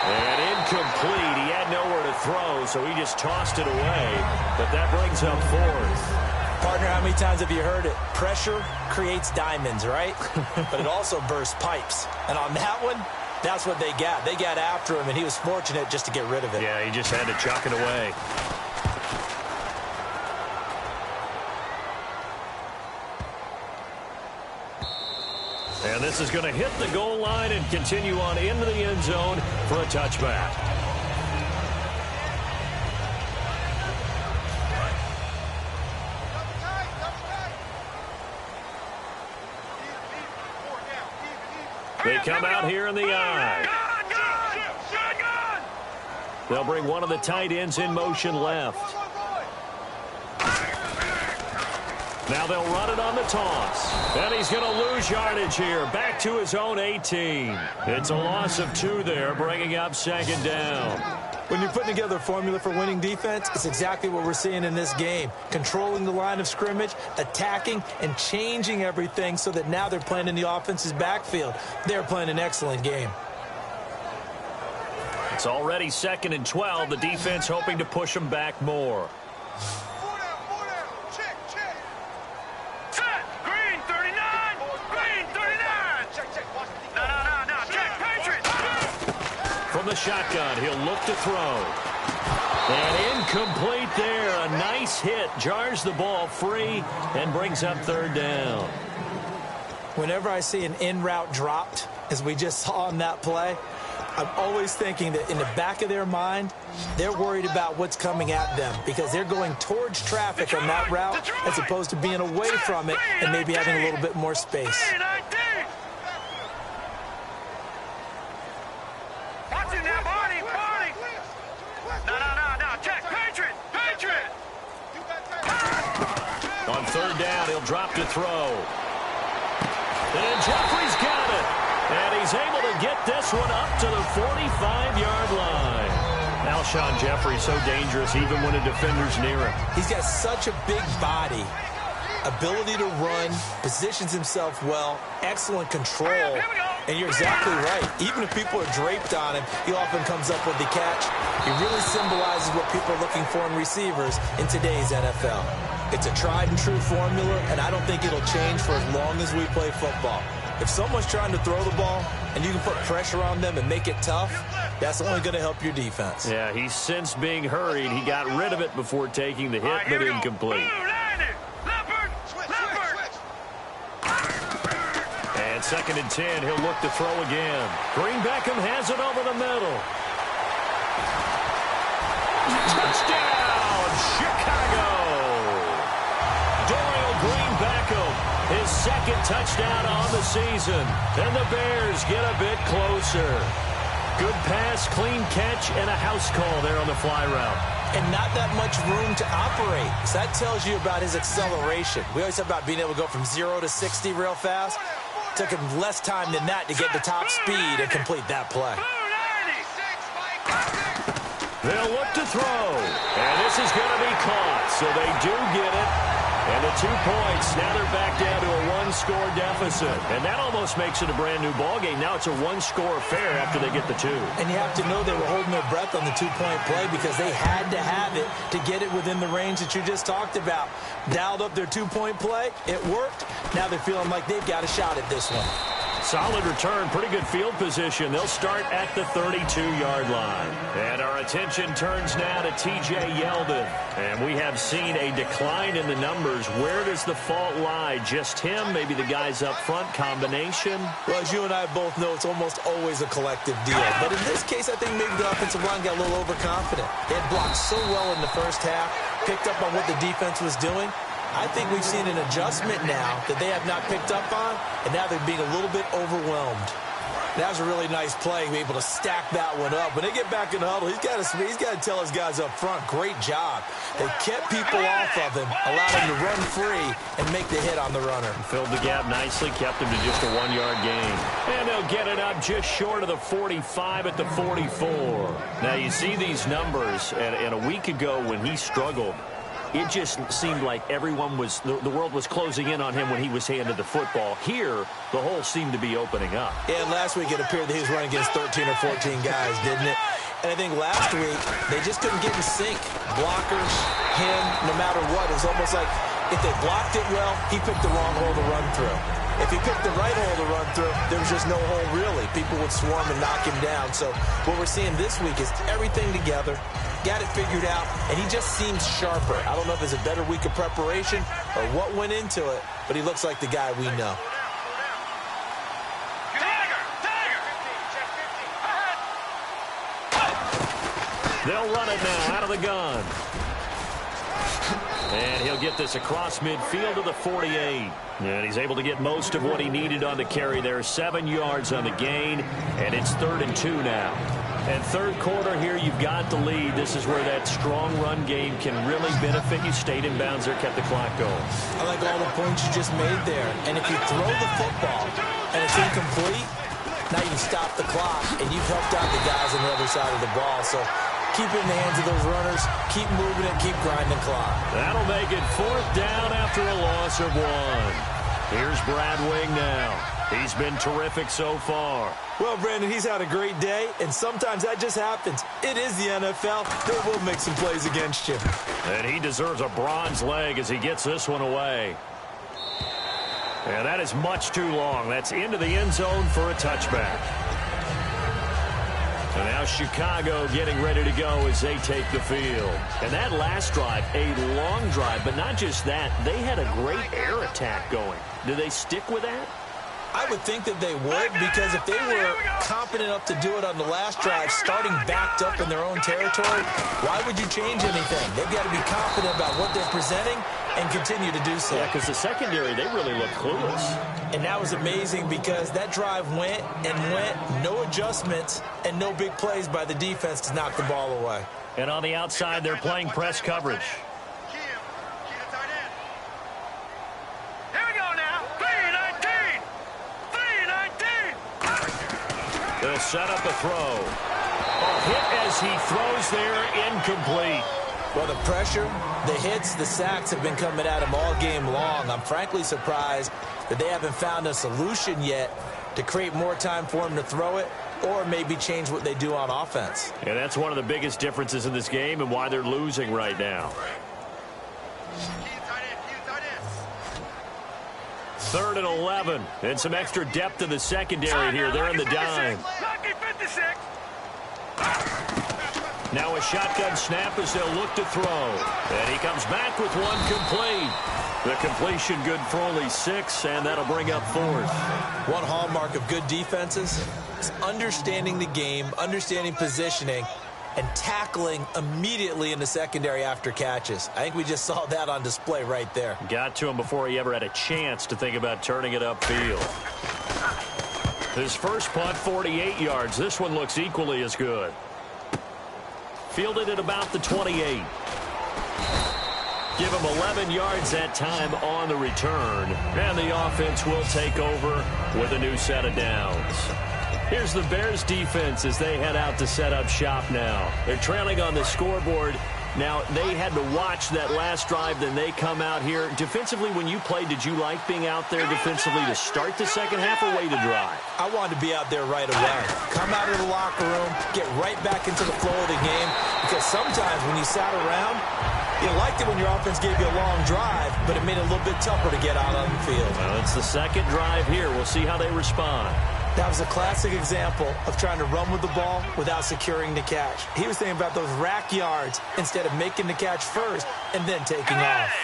And incomplete. He had nowhere to throw, so he just tossed it away. But that brings up 4th. Partner, how many times have you heard it? Pressure creates diamonds, right? But it also bursts pipes. And on that one, that's what they got. They got after him, and he was fortunate just to get rid of it. Yeah, he just had to chuck it away. And this is going to hit the goal line and continue on into the end zone for a touchback. They come out here in the I. They'll bring one of the tight ends in motion left. Now they'll run it on the toss. And he's going to lose yardage here. Back to his own 18. It's a loss of 2 there, bringing up 2nd down. When you're putting together a formula for winning defense, it's exactly what we're seeing in this game. Controlling the line of scrimmage, attacking, and changing everything so that now they're playing in the offense's backfield. They're playing an excellent game. It's already 2nd and 12. The defense hoping to push them back more. From the shotgun, he'll look to throw. And incomplete there. A nice hit. Jars the ball free and brings up 3rd down. Whenever I see an in-route dropped, as we just saw on that play, I'm always thinking that in the back of their mind, they're worried about what's coming at them because they're going towards traffic on that route as opposed to being away from it and maybe having a little bit more space. On 3rd down, he'll drop to throw. And Jeffrey's got it. And he's able to get this one up to the 45-yard line. Alshon Jeffrey so dangerous even when a defender's near him. He's got such a big body, ability to run, positions himself well, excellent control. And you're exactly right. Even if people are draped on him, he often comes up with the catch. He really symbolizes what people are looking for in receivers in today's NFL. It's a tried-and-true formula, and I don't think it'll change for as long as we play football. If someone's trying to throw the ball and you can put pressure on them and make it tough, that's only going to help your defense. Yeah, he's since being hurried. He got rid of it before taking the hit, but incomplete. And 2nd and 10, he'll look to throw again. Green Beckham has it over the middle. Touchdown, Chicago! Dorial Green Beckham, his 2nd touchdown on the season. And the Bears get a bit closer. Good pass, clean catch, and a house call there on the fly route. And not that much room to operate. So that tells you about his acceleration. We always talk about being able to go from 0 to 60 real fast. Took him less time than that to get the top speed and complete that play. They'll look to throw. And this is going to be caught. So they do get it. And the 2 points, now they're back down to a one-score deficit. And that almost makes it a brand-new ball game. Now it's a one-score affair after they get the 2. And you have to know they were holding their breath on the 2-point play because they had to have it to get it within the range that you just talked about. Dialed up their 2-point play. It worked. Now they're feeling like they've got a shot at this one. Solid return, pretty good field position. They'll start at the 32-yard line. And our attention turns now to T.J. Yeldon. And we have seen a decline in the numbers. Where does the fault lie? Just him? Maybe the guys up front? Combination? Well, as you and I both know, it's almost always a collective deal. But in this case, I think maybe the offensive line got a little overconfident. They had blocked so well in the first half, picked up on what the defense was doing. I think we've seen an adjustment now that they have not picked up on, and now they're being a little bit overwhelmed. That was a really nice play, be able to stack that one up. When they get back in the huddle, he's got to tell his guys up front, great job. They kept people off of him, allowed him to run free and make the hit on the runner. Filled the gap nicely, kept him to just a 1-yard gain. And they'll get it up just short of the 45 at the 44. Now, you see these numbers, and a week ago when he struggled, it just seemed like everyone was, the world was closing in on him when he was handed the football. Here, the hole seemed to be opening up. And last week it appeared that he was running against 13 or 14 guys, didn't it? And I think last week, they just couldn't get in sync. Blockers, him, no matter what. It was almost like if they blocked it well, he picked the wrong hole to run through. If he picked the right hole to run through, there was just no hole really. People would swarm and knock him down. So what we're seeing this week is everything together, got it figured out, and he just seems sharper. I don't know if it's a better week of preparation or what went into it, but he looks like the guy we know. They'll run it now out of the gun. And he'll get this across midfield to the 48. And he's able to get most of what he needed on the carry there. 7 yards on the gain, and it's 3rd and 2 now. And third quarter here, you've got the lead. This is where that strong run game can really benefit you. Stayed in bounds there, kept the clock going. I like all the points you just made there. And if you throw the football and it's incomplete, now you stop the clock, and you've helped out the guys on the other side of the ball. So keep it in the hands of those runners. Keep moving it. Keep grinding clock. That'll make it 4th down after a loss of 1. Here's Brad Wing now. He's been terrific so far. Well, Brandon, he's had a great day, and sometimes that just happens. It is the NFL. They will make some plays against you. And he deserves a bronze leg as he gets this one away. And that is much too long. That's into the end zone for a touchback. And now Chicago getting ready to go as they take the field. And that last drive, a long drive, but not just that. They had a great air attack going. Do they stick with that? I would think that they would, because if they were competent enough to do it on the last drive, starting backed up in their own territory, why would you change anything? They've got to be confident about what they're presenting and continue to do so. Yeah, because the secondary, they really look clueless. And that was amazing because that drive went and went, no adjustments and no big plays by the defense to knock the ball away. And on the outside, they're playing press coverage. They'll set up a throw. A hit as he throws there, incomplete. Well, the pressure, the hits, the sacks have been coming at him all game long. I'm frankly surprised that they haven't found a solution yet to create more time for him to throw it or maybe change what they do on offense. And that's one of the biggest differences in this game and why they're losing right now. 3rd and 11, and some extra depth in the secondary here. They're in the dime. Now a shotgun snap as they'll look to throw. And he comes back with one complete. The completion good for only 6, and that'll bring up 4th. One hallmark of good defenses is understanding the game, understanding positioning, and tackling immediately in the secondary after catches. I think we just saw that on display right there. Got to him before he ever had a chance to think about turning it upfield. His first punt, 48 yards. This one looks equally as good. Fielded at about the 28. Give him 11 yards that time on the return. And the offense will take over with a new set of downs. Here's the Bears defense as they head out to set up shop now. They're trailing on the scoreboard Now, they had to watch that last drive, then they come out here. Defensively, when you played, did you like being out there defensively to start the second half or wait to drive? I wanted to be out there right away. Come out of the locker room, get right back into the flow of the game, because sometimes when you sat around, you liked it when your offense gave you a long drive, but it made it a little bit tougher to get out on the field. Well, it's the second drive here. We'll see how they respond. That was a classic example of trying to run with the ball without securing the catch. He was thinking about those rack yards instead of making the catch first and then taking off.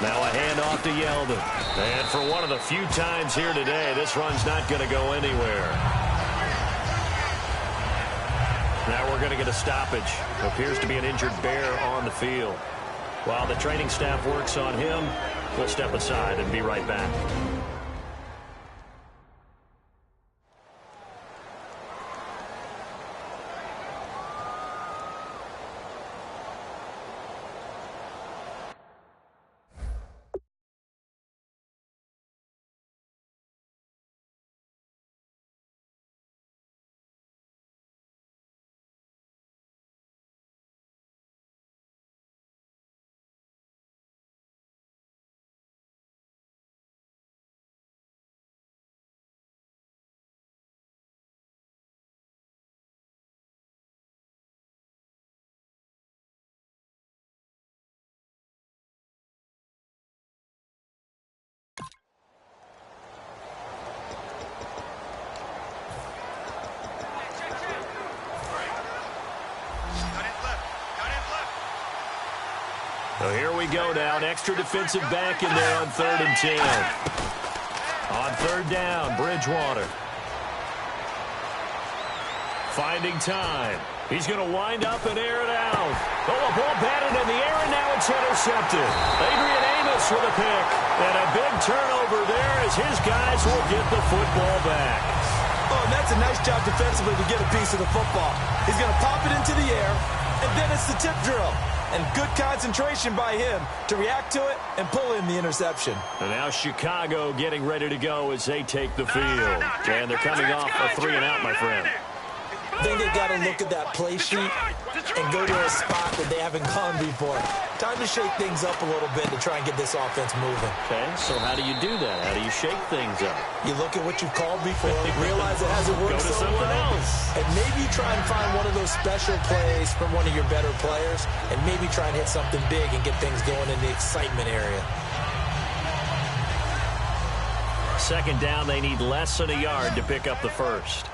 Now a handoff to Yeldon. And for one of the few times here today, this run's not going to go anywhere. Now we're going to get a stoppage. Appears to be an injured Bear on the field. While the training staff works on him, we'll step aside and be right back. So here we go now. An extra defensive back in there on 3rd and 10. On 3rd down, Bridgewater. Finding time. He's going to wind up and air it out. Oh, a ball batted in the air, and now it's intercepted. Adrian Amos with a pick. And a big turnover there as his guys will get the football back. Oh, and that's a nice job defensively to get a piece of the football. He's going to pop it into the air, and then it's the tip drill. And good concentration by him to react to it and pull in the interception. And now Chicago getting ready to go as they take the field. And they're coming off a 3-and-out, my friend. I think they've got to look at that play sheet and go to a spot that they haven't gone before. Time to shake things up a little bit to try and get this offense moving. Okay, so how do you do that? How do you shake things up? You look at what you've called before, realize it hasn't worked so somewhere else, and maybe try and find one of those special plays from one of your better players, and maybe try and hit something big and get things going in the excitement area. 2nd down, they need less than a yard to pick up the first.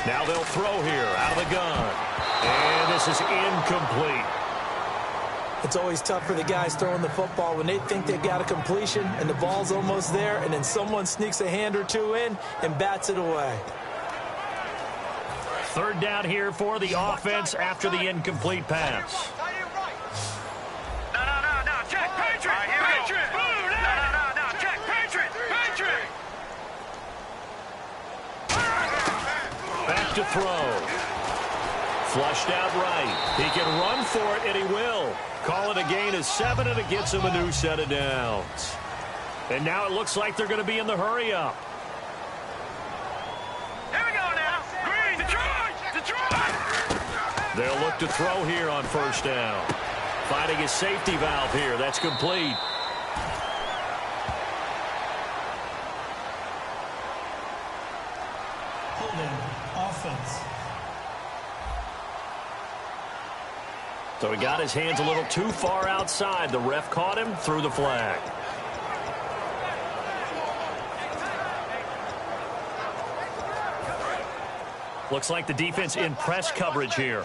Now they'll throw here out of the gun. And this is incomplete. It's always tough for the guys throwing the football when they think they've got a completion and the ball's almost there, and then someone sneaks a hand or two in and bats it away. 3rd down here for the offense after the incomplete pass. Check, Patriot! Patriot! Check, Patriot! Patriot! Back to throw. Flushed out right. He can run for it, and he will. Call it a gain of 7, and it gets him a new set of downs. And now it looks like they're going to be in the hurry-up. Here we go now. Green, Detroit! They'll look to throw here on 1st down. Finding his safety valve here. That's complete. Holding offense. So he got his hands a little too far outside. The ref caught him, threw the flag. Looks like the defense in press coverage here.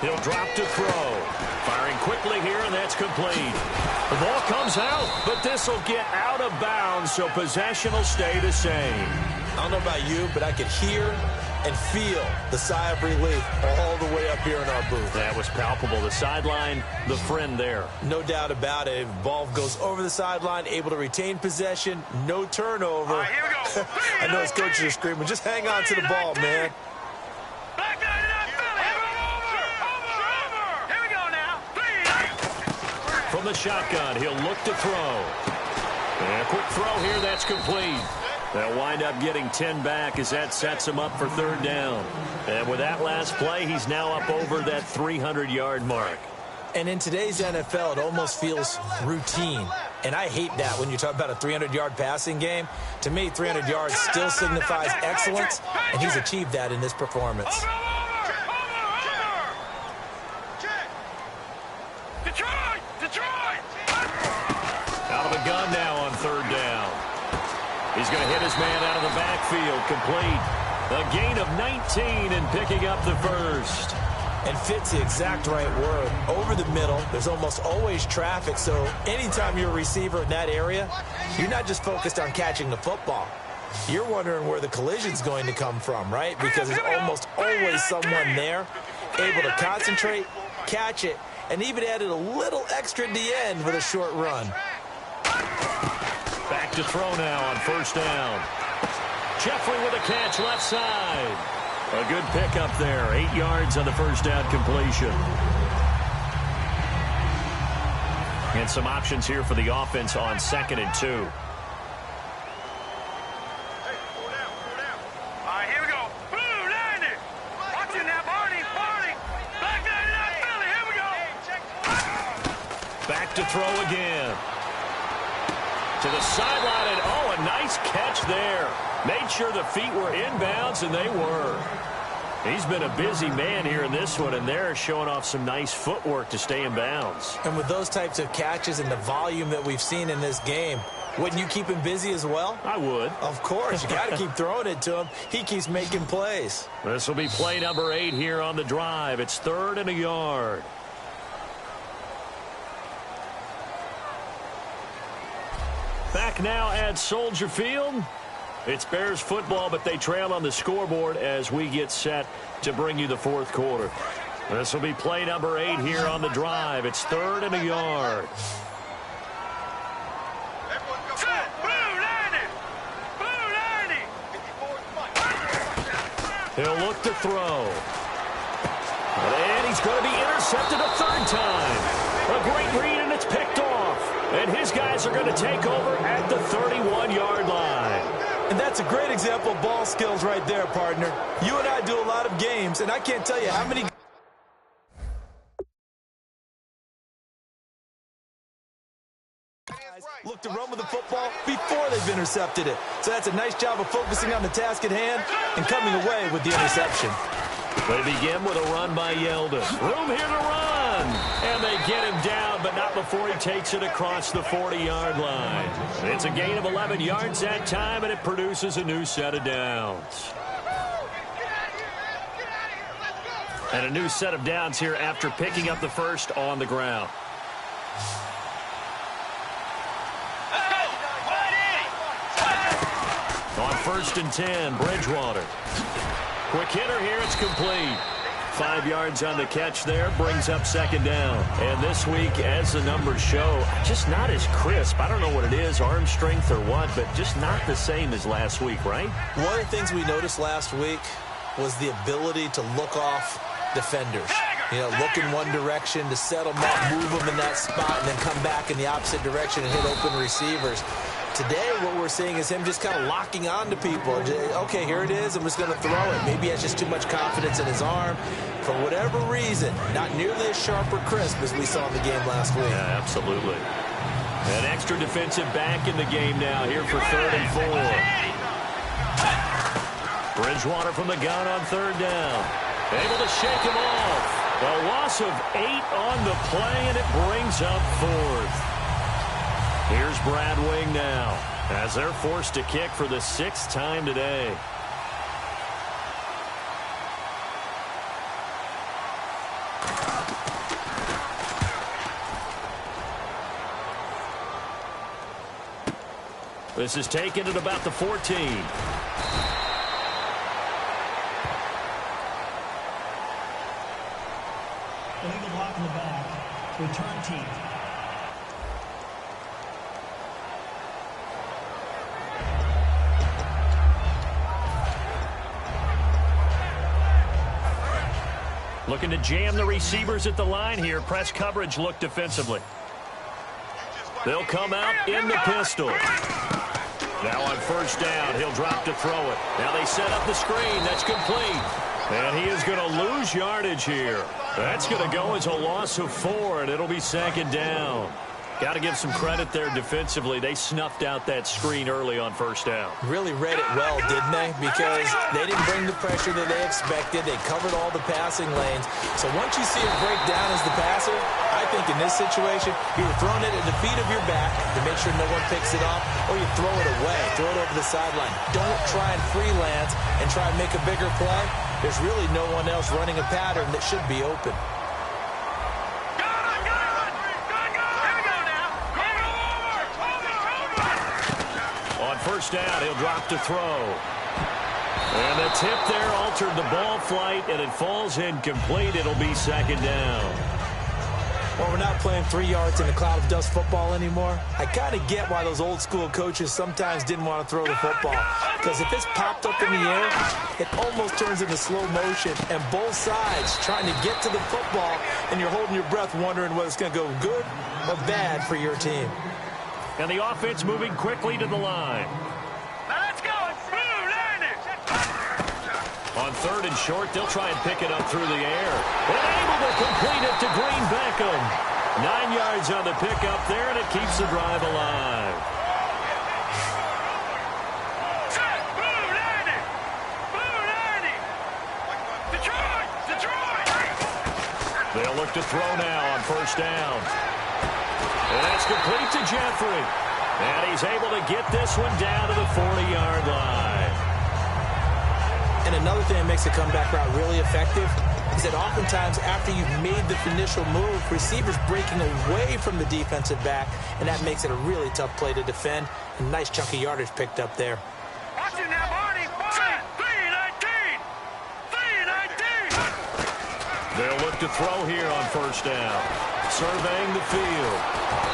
He'll drop to throw. Firing quickly here, and that's complete. The ball comes out, but this will get out of bounds, so possession will stay the same. I don't know about you, but I could hear and feel the sigh of relief all the way up here in our booth. That was palpable. The sideline, the friend there. No doubt about it. Ball goes over the sideline, able to retain possession, no turnover. All right, here we go. I know his coaches are screaming, just hang on to the ball, man. Back 99, Philly. Over. Here we go now. from the shotgun. He'll look to throw. And a quick throw here. That's complete. They'll wind up getting 10 back as that sets him up for third down. And with that last play, he's now up over that 300-yard mark. And in today's NFL, it almost feels routine. And I hate that when you talk about a 300-yard passing game. To me, 300 yards still signifies excellence, and he's achieved that in this performance. Detroit! Out of a gun now on third down. He's going to hit his man out of the backfield, complete. A gain of 19 and picking up the first. And fits the exact right word. Over the middle, there's almost always traffic, so anytime you're a receiver in that area, you're not just focused on catching the football. You're wondering where the collision's going to come from, right? Because there's almost always someone there able to concentrate, catch it, and even added a little extra at the end with a short run. Back to throw now on first down. Jeffrey with a catch left side. A good pickup there. 8 yards on the first down completion. And some options here for the offense on 2nd and 2. All right, here we go. Blue, 90. Watch it now, Barney. Back 99, Philly. Here we go. Back to throw again. To the sideline, and oh, a nice catch there. Made sure the feet were inbounds, and they were. He's been a busy man here in this one, and they're showing off some nice footwork to stay in bounds. And with those types of catches and the volume that we've seen in this game, wouldn't you keep him busy as well? I would. Of course. You got to keep throwing it to him. He keeps making plays. This will be play number 8 here on the drive. It's 3rd and a yard. Back now at Soldier Field. It's Bears football, but they trail on the scoreboard as we get set to bring you the 4th quarter. This will be play number 8 here on the drive. It's 3rd and a yard. He'll look to throw. And he's going to be intercepted a 3rd time. A great read, and it's picked off. And his guys are going to take over at the 31-yard line. And that's a great example of ball skills right there, partner. You and I do a lot of games, and I can't tell you how many guys look to run with the football before they've intercepted it. So that's a nice job of focusing on the task at hand and coming away with the interception. They begin with a run by Yeldon. Room here to run. And they get him down, but not before he takes it across the 40-yard line. It's a gain of 11 yards that time, and it produces a new set of downs. And a new set of downs here after picking up the first on the ground. On 1st and 10, Bridgewater. Quick hitter here, it's complete. 5 yards on the catch there, brings up 2nd down. And this week, as the numbers show, just not as crisp. I don't know what it is, arm strength or what, but just not the same as last week, right? One of the things we noticed last week was the ability to look off defenders. You know, look in one direction to set them up, move them in that spot, and then come back in the opposite direction and hit open receivers. Today, what we're seeing is him just kind of locking on to people. Okay, here it is. I'm just going to throw it. Maybe he has just too much confidence in his arm. For whatever reason, not nearly as sharp or crisp as we saw in the game last week. Yeah, absolutely. An extra defensive back in the game now here for 3rd and 4. Bridgewater from the gun on 3rd down. Able to shake him off. A loss of 8 on the play, and it brings up 4th. Here's Brad Wing now as they're forced to kick for the 6th time today. This is taken at about the 14. Illegal block in the back. Return team. Looking to jam the receivers at the line here. Press coverage look defensively. They'll come out in the pistol. Now on first down, he'll drop to throw it. Now they set up the screen. That's complete. And he is going to lose yardage here. That's going to go as a loss of 4, and it'll be second down. Got to give some credit there defensively. They snuffed out that screen early on first down. Really read it well, didn't they? Because they didn't bring the pressure that they expected. They covered all the passing lanes. So once you see it break down as the passer, I think in this situation, you're throwing it at the feet of your back to make sure no one picks it off, or you throw it away, throw it over the sideline. Don't try and freelance and try and make a bigger play. There's really no one else running a pattern that should be open. First down, he'll drop to throw. And the tip there altered the ball flight, and it falls incomplete. It'll be second down. Well, we're not playing 3 yards in a cloud of dust football anymore. I kind of get why those old school coaches sometimes didn't want to throw the football. Because if it's popped up in the air, it almost turns into slow motion. And both sides trying to get to the football, and you're holding your breath wondering whether it's going to go good or bad for your team. And the offense moving quickly to the line. Now let's go. Move, Landon. On third and short, they'll try and pick it up through the air. And able to complete it to Green Beckham. 9 yards on the pickup there, and it keeps the drive alive. Set. Move, Landon. Move, Landon. Detroit. They'll look to throw now on first down. And that's complete to Jeffrey. And he's able to get this one down to the 40-yard line. And another thing that makes a comeback route really effective is that oftentimes after you've made the initial move, receivers breaking away from the defensive back, and that makes it a really tough play to defend. A nice chunk of yardage picked up there. Watch it now, Barney. 3-19. 3-19. They'll look to throw here on first down. Surveying the field.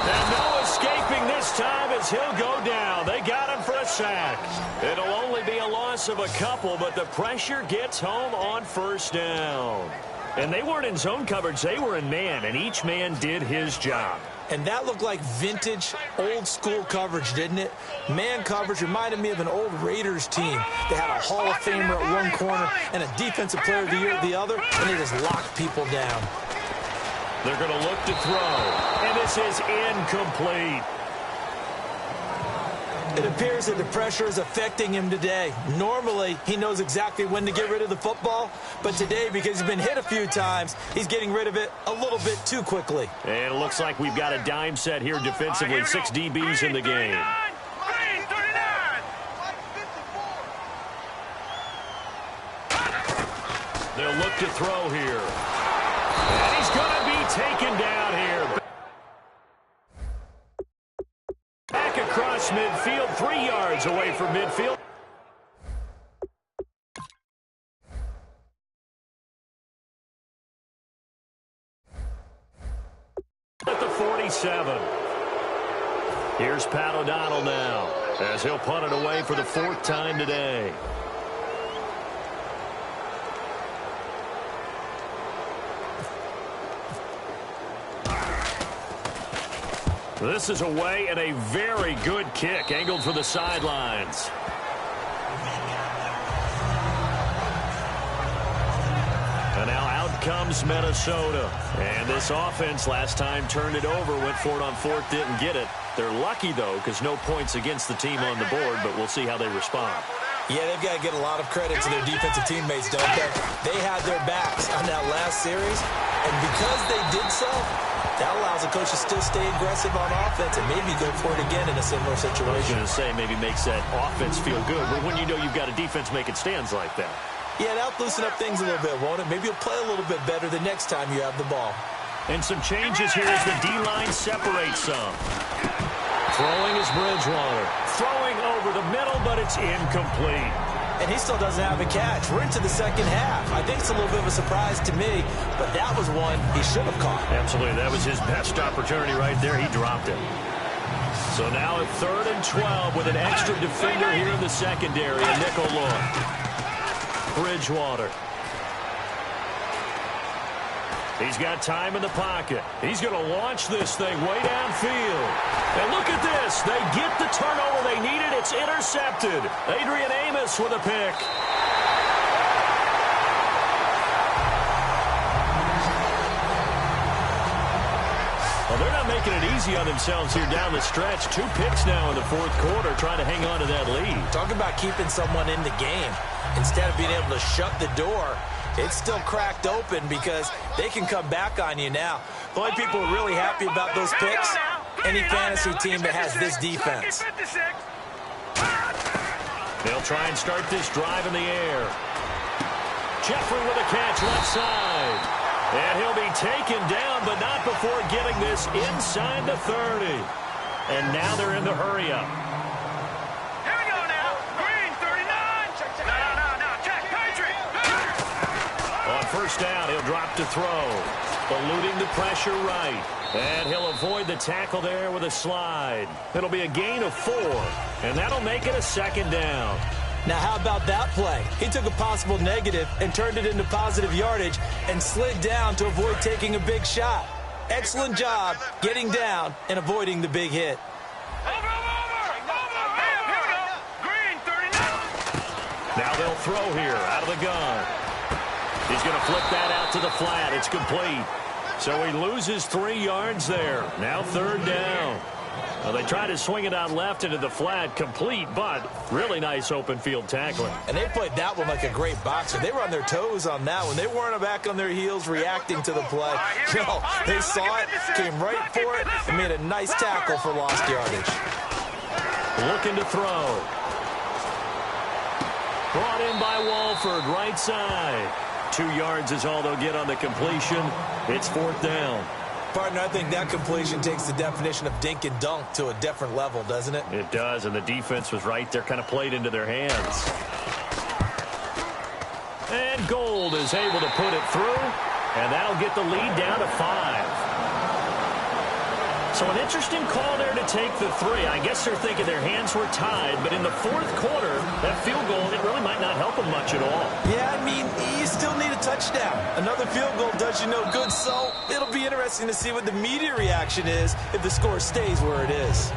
And no escaping this time as he'll go down. They got him for a sack. It'll only be a loss of a couple, but the pressure gets home on first down. And they weren't in zone coverage. They were in man, and each man did his job. And that looked like vintage, old-school coverage, didn't it? Man coverage reminded me of an old Raiders team. They had a Hall of Famer at one corner and a Defensive Player of the Year at the other, and they just locked people down. They're going to look to throw, and this is incomplete. It appears that the pressure is affecting him today. Normally, he knows exactly when to get rid of the football, but today, because he's been hit a few times, he's getting rid of it a little bit too quickly. And it looks like we've got a dime set here defensively. 6 DBs in the game. They'll look to throw here. And he's going to be taken down here. Back across midfield, 3 yards away from midfield. At the 47. Here's Pat O'Donnell now, as he'll punt it away for the 4th time today. This is away and a very good kick, angled for the sidelines. And now out comes Minnesota. And this offense last time turned it over, went for it on 4th, didn't get it. They're lucky, though, because no points against the team on the board, but we'll see how they respond. Yeah, they've got to get a lot of credit to their defensive teammates, don't they? They had their backs on that last series, and because they did so, that allows the coach to still stay aggressive on offense and maybe go for it again in a similar situation. I was going to say maybe makes that offense feel good, but when you know you've got a defense making stands like that. Yeah, that'll loosen up things a little bit, won't it? Maybe you'll play a little bit better the next time you have the ball. And some changes here as the D-line separates some. Throwing is Bridgewater. Throwing over the middle, but it's incomplete. And he still doesn't have a catch. We're into the second half. I think it's a little bit of a surprise to me, but that was one he should have caught. Absolutely. That was his best opportunity right there. He dropped it. So now at 3rd and 12 with an extra defender here in the secondary, a nickel look. Bridgewater. He's got time in the pocket. He's going to launch this thing way downfield. And look at this. They get the turnover they needed. It's intercepted. Adrian Amos with a pick. Well, they're not making it easy on themselves here down the stretch. 2 picks now in the fourth quarter trying to hang on to that lead. Talk about keeping someone in the game. Instead of being able to shut the door, it's still cracked open because they can come back on you now. The only people who are really happy about those picks, any fantasy team that has this defense. They'll try and start this drive in the air. Jeffrey with a catch left side. And he'll be taken down, but not before getting this inside the 30. And now they're in the hurry-up. Here we go now. Green, 39. No. Check. Patriot. On first down, he'll drop to throw. Eluding the pressure right. And he'll avoid the tackle there with a slide. It'll be a gain of 4. And that'll make it a second down. Now, how about that play? He took a possible negative and turned it into positive yardage and slid down to avoid taking a big shot. Excellent job getting down and avoiding the big hit. Over. Here we go. Green, 39. Now they'll throw here out of the gun. He's going to flip that out to the flat. It's complete. So he loses 3 yards there. Now third down. Well, they try to swing it out left into the flat, complete, but really nice open field tackling. And they played that one like a great boxer. They were on their toes on that one. They weren't back on their heels reacting to the play. No, they saw it, came right for it, and made a nice tackle for lost yardage. Looking to throw. Brought in by Walford, right side. 2 yards is all they'll get on the completion. It's fourth down. Partner, I think that completion takes the definition of dink and dunk to a different level, doesn't it? It does, and the defense was right there, kind of played into their hands. And Gold is able to put it through, and that'll get the lead down to 5. So an interesting call there to take the 3. I guess they're thinking their hands were tied, but in the fourth quarter, that field goal, it really might not help them much at all. Yeah, I mean, you still need a touchdown. Another field goal does you no good, so it'll be interesting to see what the media reaction is if the score stays where it is.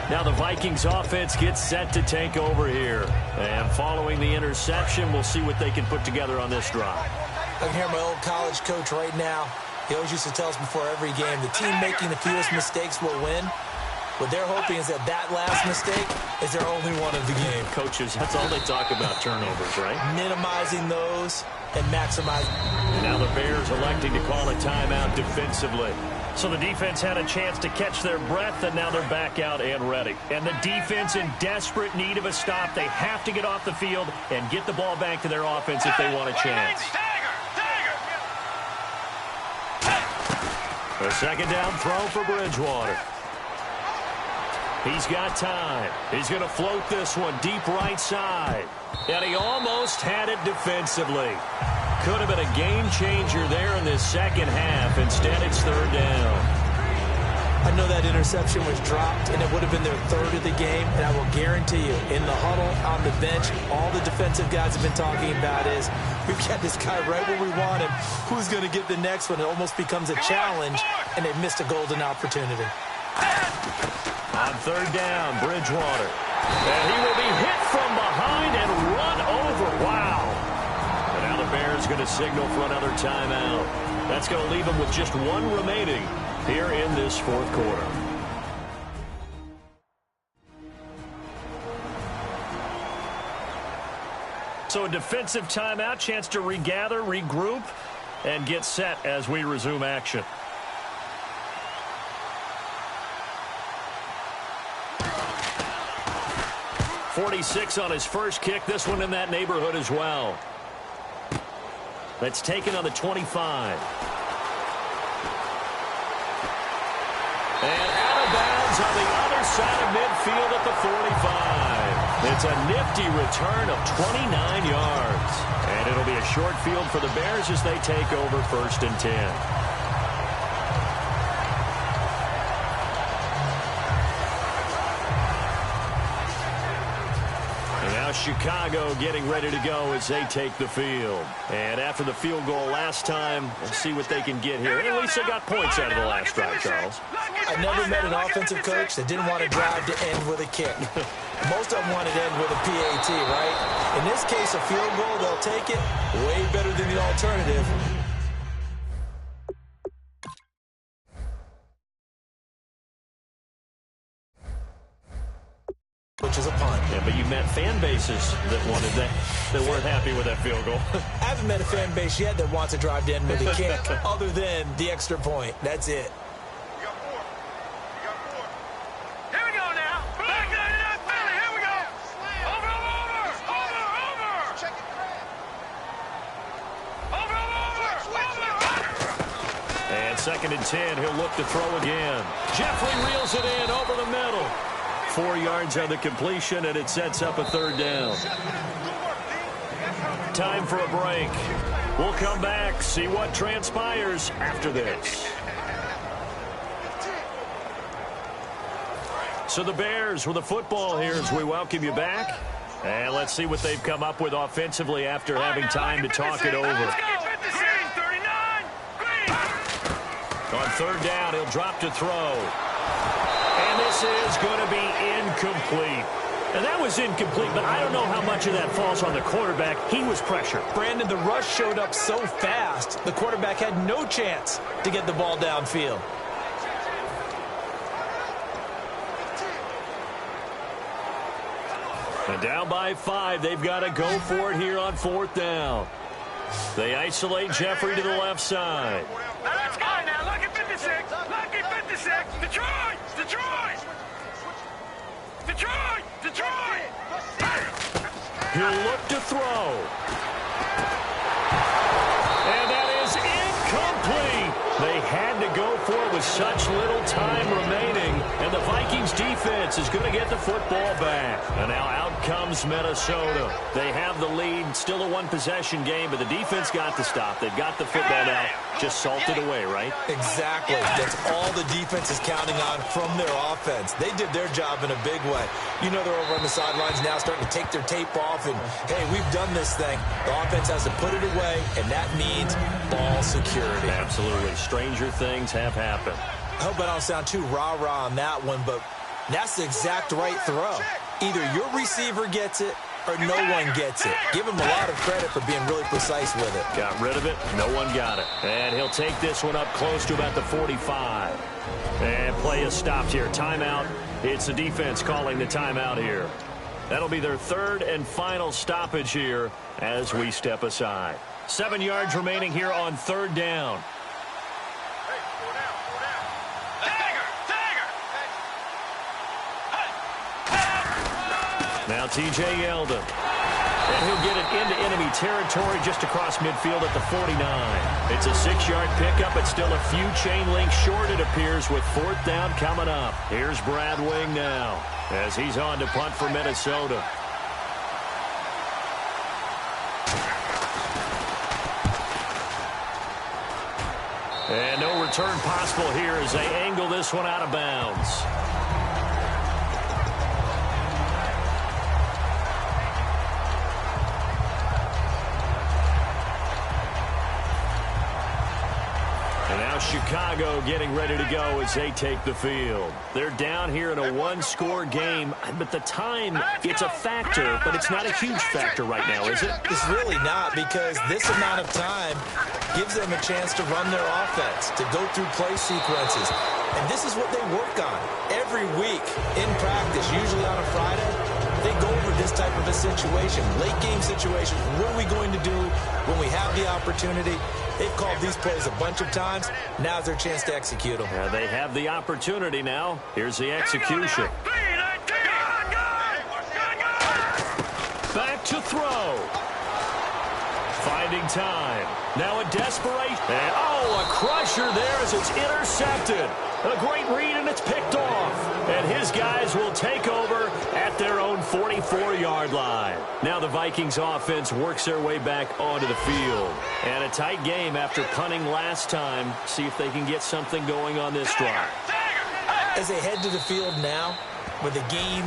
Now the Vikings offense gets set to take over here. And following the interception, we'll see what they can put together on this drive. I can hear my old college coach right now. He always used to tell us before every game, the team making the fewest mistakes will win. What they're hoping is that last mistake is their only one of the game. Coaches, that's all they talk about, turnovers, right? Minimizing those and maximizing. And now the Bears electing to call a timeout defensively. So the defense had a chance to catch their breath, and now they're back out and ready. And the defense in desperate need of a stop. They have to get off the field and get the ball back to their offense if they want a chance. A second down throw for Bridgewater. He's got time. He's going to float this one deep right side. And he almost had it defensively. Could have been a game changer there in this second half. Instead, it's third down. I know that interception was dropped, and it would have been their 3rd of the game, and I will guarantee you, in the huddle, on the bench, all the defensive guys have been talking about is, we've got this guy right where we want him. Who's going to get the next one? It almost becomes a challenge, and they've missed a golden opportunity. On third down, Bridgewater. And he will be hit from behind and run over. Wow. And now the Bears going to signal for another timeout. That's going to leave them with just 1 remaining here in this fourth quarter. So a defensive timeout, chance to regather, regroup, and get set as we resume action. .46 on his first kick. This one in that neighborhood as well. That's taken on the 25. And out of bounds on the other side of midfield at the 45. It's a nifty return of 29 yards. And it'll be a short field for the Bears as they take over 1st and 10. Chicago getting ready to go as they take the field. And after the field goal last time, we'll see what they can get here. At least they got points out of the last drive, Charles. I never met an offensive coach that didn't want to drive to end with a kick. Most of them wanted to end with a PAT, right? In this case, a field goal, they'll take it. Way better than the alternative. Which is a punt. Yeah, but you met fan bases that wanted that weren't happy with that field goal. I haven't met a fan base yet that wants to drive to end with a kick other than the extra point. That's it. You got four. You got four. Here we go now. Back 99 Philly. Here we go. Over. Check it, Craig. Over. And 2nd and 10, he'll look to throw again. Jeffrey reels it in over the middle. 4 yards on the completion, and it sets up a 3rd down. Time for a break. We'll come back, see what transpires after this. So the Bears with the football here as we welcome you back. And let's see what they've come up with offensively after having time to talk it over. On 3rd down, he'll drop to throw. And this is going to be incomplete. And that was incomplete, but I don't know how much of that falls on the quarterback. He was pressured. Brandon, the rush showed up so fast, the quarterback had no chance to get the ball downfield. And down by 5, they've got to go for it here on 4th down. They isolate Jeffrey to the left side. Now let's go now. Lucky 56. Lucky 56. Detroit. He'll look to throw. And that is incomplete. They had to go for it with such little time remaining. And the Vikings defense is going to get the football back. And now out comes Minnesota. They have the lead. Still a 1-possession game, but the defense got the stop. They've got the football now. Just salted away, right? Exactly. That's all the defense is counting on from their offense. They did their job in a big way. You know they're over on the sidelines now starting to take their tape off and, hey, we've done this thing. The offense has to put it away, and that means ball security. Absolutely. Stranger things have happened. I hope I don't sound too rah-rah on that one, but that's the exact right throw. Either your receiver gets it or no one gets it. Give him a lot of credit for being really precise with it. Got rid of it. No one got it. And he'll take this one up close to about the 45. And play is stopped here. Timeout. It's the defense calling the timeout here. That'll be their 3rd and final stoppage here as we step aside. 7 yards remaining here on 3rd down. Now T.J. Yeldon. And he'll get it into enemy territory just across midfield at the 49. It's a 6-yard pickup, but still a few chain links short, it appears, with 4th down coming up. Here's Brad Wing now as he's on to punt for Minnesota. And no return possible here as they angle this one out of bounds. Chicago getting ready to go as they take the field. They're down here in a 1-score game, but the time, it's a factor, but it's not a huge factor right now, is it? It's really not, because this amount of time gives them a chance to run their offense, to go through play sequences. And this is what they work on every week in practice, usually on a Friday. They go over this type of a situation, late game situation. What are we going to do when we have the opportunity? They've called these plays a bunch of times. Now's their chance to execute them. They have the opportunity now. Here's the execution. Back to throw. Finding time. Now a desperation. And, a crusher there as it's intercepted. A great read, and it's picked off. And his guys will take over at their own 44-yard line. Now the Vikings offense works their way back onto the field. And a tight game after punting last time. See if they can get something going on this drive. As they head to the field now, with the game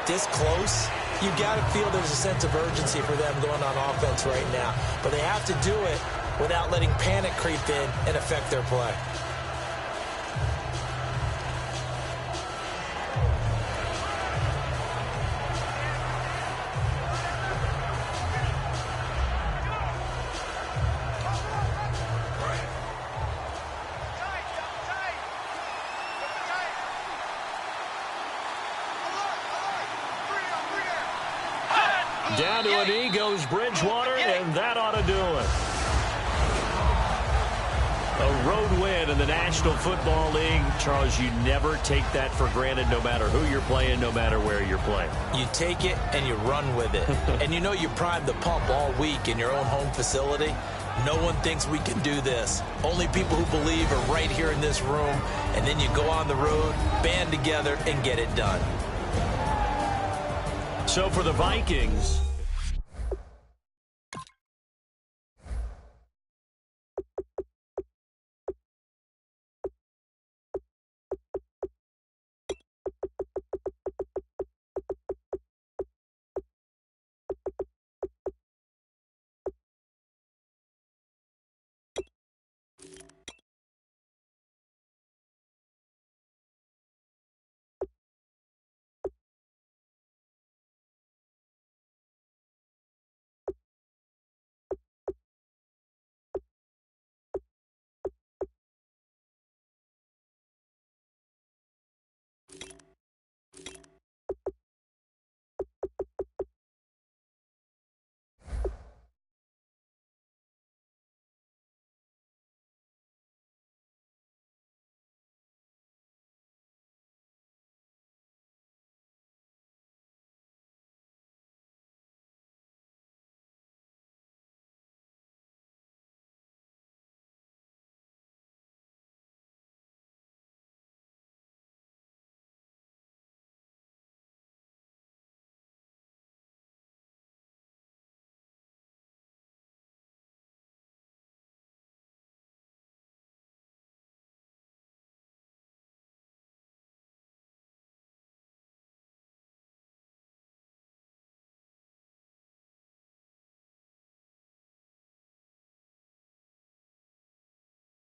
this close, You got to feel there's a sense of urgency for them going on offense right now. But they have to do it without letting panic creep in and affect their play. Down to a knee goes Bridgewater, and that ought to do it. A road win in the National Football League. Charles, you never take that for granted, no matter who you're playing, no matter where you're playing. You take it and you run with it. And you know you primed the pump all week in your own home facility. No one thinks we can do this. Only people who believe are right here in this room. And then you go on the road, band together, and get it done. So for the Vikings,